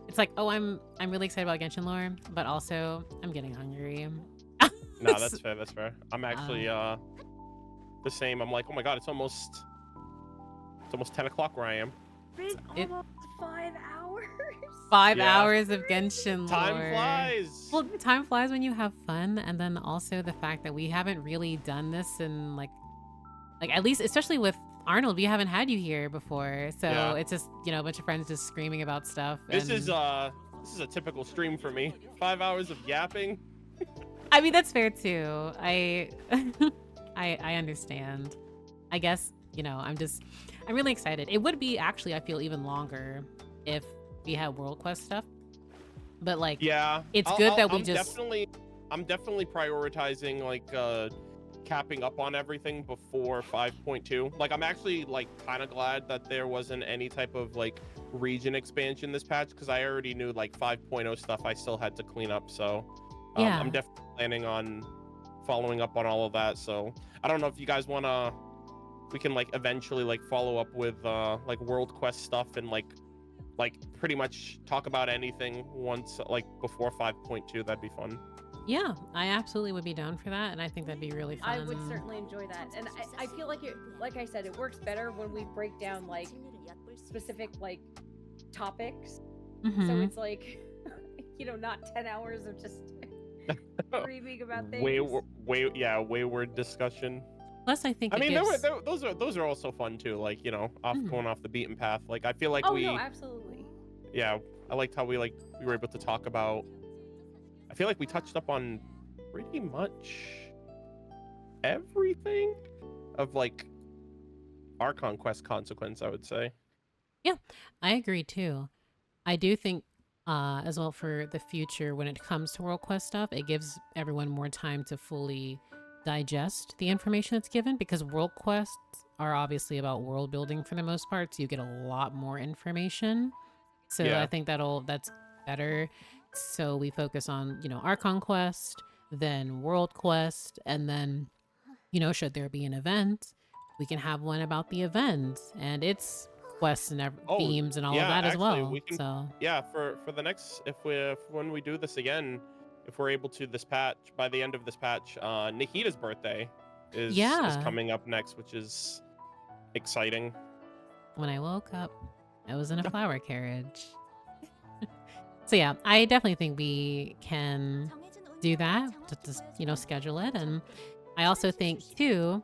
Speaker 1: it's like, oh, I'm really excited about Genshin Lore, but also I'm getting hungry.
Speaker 2: No, that's fair. That's fair. I'm actually
Speaker 1: Uh,
Speaker 2: the same. I'm like, oh my god, it's almost 10 o'clock where I am.
Speaker 3: Been
Speaker 1: it
Speaker 3: almost 5 hours.
Speaker 1: 5 hours of Genshin
Speaker 2: Time
Speaker 1: lore.
Speaker 2: flies.
Speaker 1: Well, time flies when you have fun, and then also the fact that we haven't really done this in like at least, especially with Arnold, we haven't had you here before, so
Speaker 2: Yeah.
Speaker 1: it's just a bunch of friends just screaming about stuff.
Speaker 2: This
Speaker 1: and
Speaker 2: is a typical stream for me. 5 hours of yapping.
Speaker 1: I mean, that's fair too. I I understand. I guess, I'm really excited. It would be actually, I feel, even longer if we had World Quest stuff. But like,
Speaker 2: Yeah.
Speaker 1: it's good that we
Speaker 2: I'm
Speaker 1: just
Speaker 2: I'm definitely prioritizing like capping up on everything before 5.2. Like I'm actually like kind of glad that there wasn't any type of like region expansion this patch, because I already knew like 5.0 stuff I still had to clean up. So
Speaker 1: yeah.
Speaker 2: I'm definitely planning on following up on all of that. So I don't know if you guys wanna, we can like eventually like follow up with like World Quest stuff and like pretty much talk about anything once like before 5.2. That'd be fun.
Speaker 1: Yeah, I absolutely would be down for that, and I think that'd be really fun.
Speaker 3: I would certainly enjoy that, and I feel like it. Like I said, it works better when we break down like specific like topics. So
Speaker 1: Mhm.
Speaker 3: it's like, not 10 hours of just screaming about things.
Speaker 2: Wayward discussion.
Speaker 1: Plus, I think
Speaker 2: I
Speaker 1: it
Speaker 2: mean,
Speaker 1: gives...
Speaker 2: those are also fun too. Like going off the beaten path. Like I feel like
Speaker 3: Oh no, absolutely.
Speaker 2: yeah, I liked how we were able to talk about. I feel like we touched up on pretty much everything of like Archon Quest consequence, I would say.
Speaker 1: Yeah, I agree too. I do think, as well, for the future, when it comes to World Quest stuff, it gives everyone more time to fully digest the information that's given, because World Quests are obviously about world building for the most part, so you get a lot more information. So
Speaker 2: Yeah.
Speaker 1: I think that's better. So we focus on, Archon Quest, then World Quest, and then, should there be an event, we can have one about the event and its quests and themes and all of that as
Speaker 2: actually,
Speaker 1: well.
Speaker 2: we can.
Speaker 1: So
Speaker 2: Yeah, for the next, when we do this again, if we're able to this patch, by the end of this patch, Nikita's birthday is coming up next, which is exciting.
Speaker 1: when I woke up, I was in a flower carriage. So yeah, I definitely think we can do that, just schedule it. And I also think too,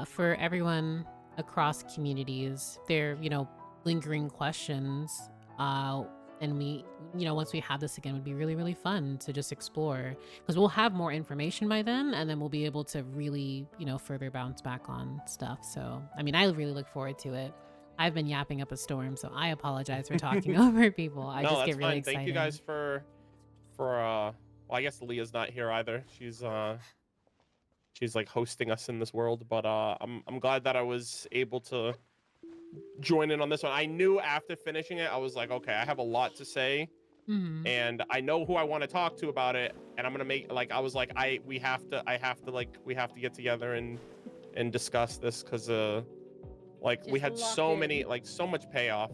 Speaker 1: for everyone across communities, there lingering questions, and we once we have this again, would be really, really fun to just explore, because we'll have more information by then, and then we'll be able to really further bounce back on stuff. So I mean, I really look forward to it. I've been yapping up a storm, so I apologize for talking over people. I
Speaker 2: No,
Speaker 1: just
Speaker 2: that's
Speaker 1: get really
Speaker 2: fine.
Speaker 1: excited.
Speaker 2: Thank you guys for well, I guess Leah's not here either. She's like hosting us in this world, but I'm glad that I was able to join in on this one. I knew after finishing it, I was like, okay, I have a lot to say, and I know who I want to talk to about it, and I'm gonna make I was like, we have to get together and discuss this, because we had so many, so much payoff,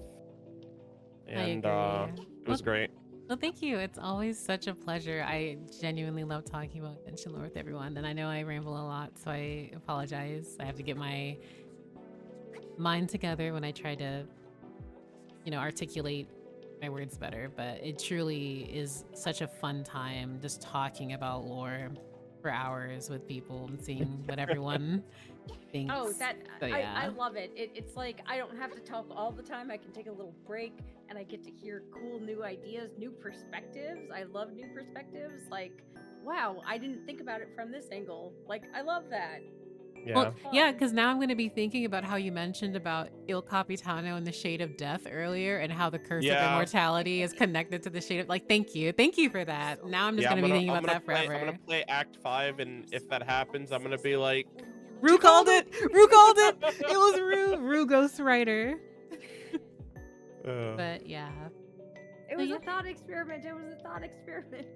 Speaker 2: and
Speaker 1: I agree.
Speaker 2: it was great.
Speaker 1: Well, thank you. It's always such a pleasure. I genuinely love talking about Genshin lore with everyone, and I know I ramble a lot, so I apologize. I have to get my mind together when I try to, articulate my words better, but it truly is such a fun time just talking about lore for hours with people and seeing what everyone thinks.
Speaker 3: Oh,
Speaker 1: So,
Speaker 3: I
Speaker 1: yeah.
Speaker 3: love it. It's like I don't have to talk all the time. I can take a little break and I get to hear cool new ideas, new perspectives. I love new perspectives. Like, wow, I didn't think about it from this angle. Like, I love that.
Speaker 2: Yeah.
Speaker 1: Well, yeah, because now I'm going to be thinking about how you mentioned about Il Capitano and the Shade of Death earlier, and how the Curse of Immortality is connected to the Shade of... Thank you for that. Now I'm just going to be thinking about that forever.
Speaker 2: I'm gonna play Act 5, and if that happens, I'm gonna be like,
Speaker 1: Rue called it! Rue called it! It was Rue! Rue Ghostwriter. But yeah.
Speaker 3: It was a thought experiment. It was a thought experiment.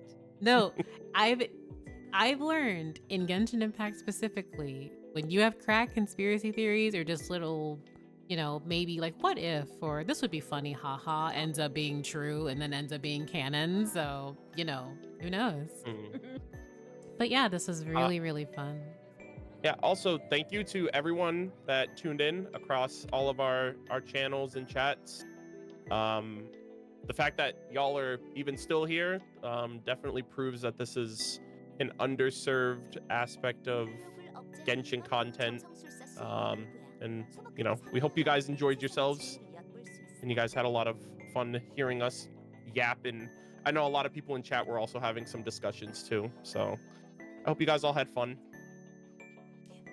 Speaker 1: No, I've learned in Genshin Impact specifically, when you have cracked conspiracy theories or just little, maybe like, what if, or this would be funny, haha, ends up being true and then ends up being canon. So, who knows? But yeah, this was really, really fun.
Speaker 2: Yeah, also thank you to everyone that tuned in across all of our channels and chats. The fact that y'all are even still here definitely proves that this is an underserved aspect of Genshin content. And you know, we hope you guys enjoyed yourselves and you guys had a lot of fun hearing us yap. And I know a lot of people in chat were also having some discussions too, so I hope you guys all had fun.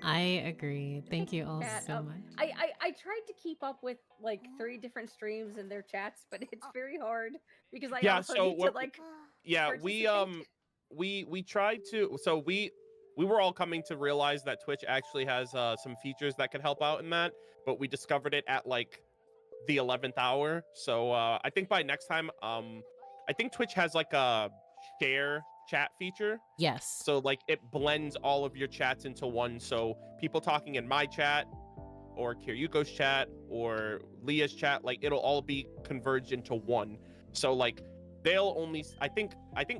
Speaker 1: I agree. Thank you all
Speaker 3: Chat,
Speaker 1: so much.
Speaker 3: I tried to keep up with like 3 different streams and their chats, but it's very hard because I
Speaker 2: Yeah,
Speaker 3: also
Speaker 2: so
Speaker 3: need to like
Speaker 2: yeah,
Speaker 3: participate.
Speaker 2: we tried to, so we were all coming to realize that Twitch actually has some features that could help out in that, but we discovered it at like the 11th hour. So I think by next time, I think Twitch has like a share chat feature.
Speaker 1: Yes.
Speaker 2: So like it blends all of your chats into one. So people talking in my chat or Kiryuko's chat or Leah's chat, like it'll all be converged into one. So like they'll only, I think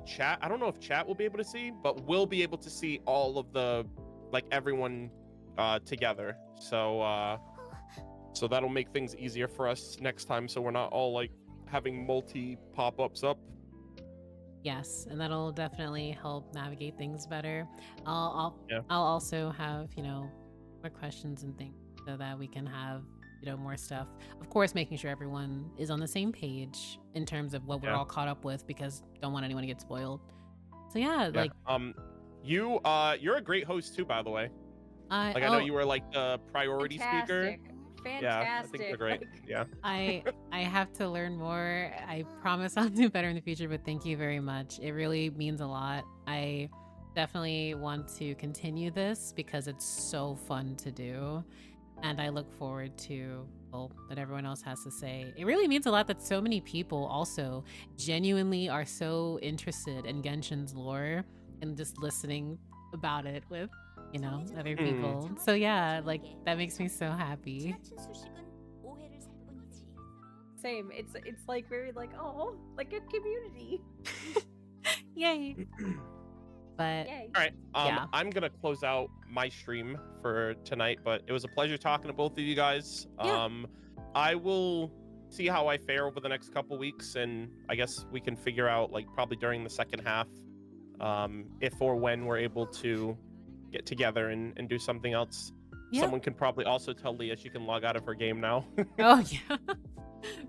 Speaker 2: chat, I don't know if chat will be able to see, but we'll be able to see all of the, like everyone together. So so that'll make things easier for us next time, so we're not all like having multi pop-ups up.
Speaker 1: Yes, and that'll definitely help navigate things better.
Speaker 2: Yeah.
Speaker 1: I'll also have, more questions and things so that we can have, more stuff. Of course, making sure everyone is on the same page in terms of what we're
Speaker 2: Yeah.
Speaker 1: all caught up with, because don't want anyone to get spoiled. So yeah,
Speaker 2: Yeah.
Speaker 1: like
Speaker 2: You're a great host too, by the way.
Speaker 1: I
Speaker 2: Like I know you were like the priority speaker.
Speaker 3: Fantastic.
Speaker 2: Yeah, I think they're great.
Speaker 3: Like,
Speaker 2: Yeah.
Speaker 1: I have to learn more. I promise I'll do better in the future, but thank you very much. It really means a lot. I definitely want to continue this because it's so fun to do. And I look forward to what everyone else has to say. It really means a lot that so many people also genuinely are so interested in Genshin's lore and just listening about it with, other people. So yeah, like that makes me so happy.
Speaker 3: same. It's like very like, oh, like a community.
Speaker 1: Yay. But
Speaker 3: Yay.
Speaker 2: All right.
Speaker 1: Yeah.
Speaker 2: I'm gonna close out my stream for tonight, but it was a pleasure talking to both of you guys.
Speaker 1: Yeah.
Speaker 2: I will see how I fare over the next couple weeks, and I guess we can figure out like probably during the second half, if or when we're able to get together and do something else.
Speaker 1: Yep.
Speaker 2: Someone can probably also tell Leah she can log out of her game now.
Speaker 1: Oh yeah.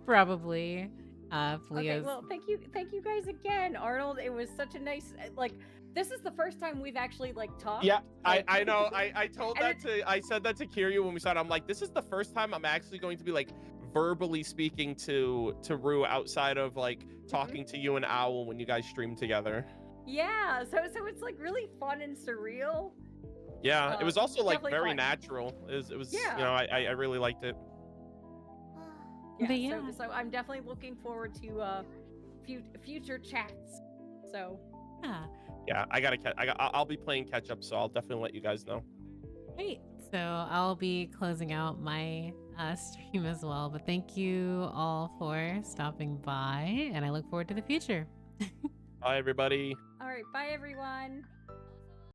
Speaker 1: Probably.
Speaker 3: Okay, well, thank you guys again, Arnold. It was such a nice like. This is the first time we've actually like talked.
Speaker 2: Yeah,
Speaker 3: like,
Speaker 2: I know. I said that to Kiryu when we started. I'm like, this is the first time I'm actually going to be like verbally speaking to Rue outside of like talking to you and Owl when you guys stream together.
Speaker 3: Yeah, so it's like really fun and surreal.
Speaker 2: Yeah, it was also like very
Speaker 3: fun.
Speaker 2: natural. It was
Speaker 3: Yeah.
Speaker 2: You know, I really liked it.
Speaker 3: Yeah,
Speaker 1: But yeah.
Speaker 3: So I'm definitely looking forward to future chats. So
Speaker 2: Yeah, I'll be playing catch up, so I'll definitely let you guys know.
Speaker 1: Great. So I'll be closing out my stream as well. But thank you all for stopping by, and I look forward to the future.
Speaker 2: Bye, everybody.
Speaker 3: all right, bye everyone.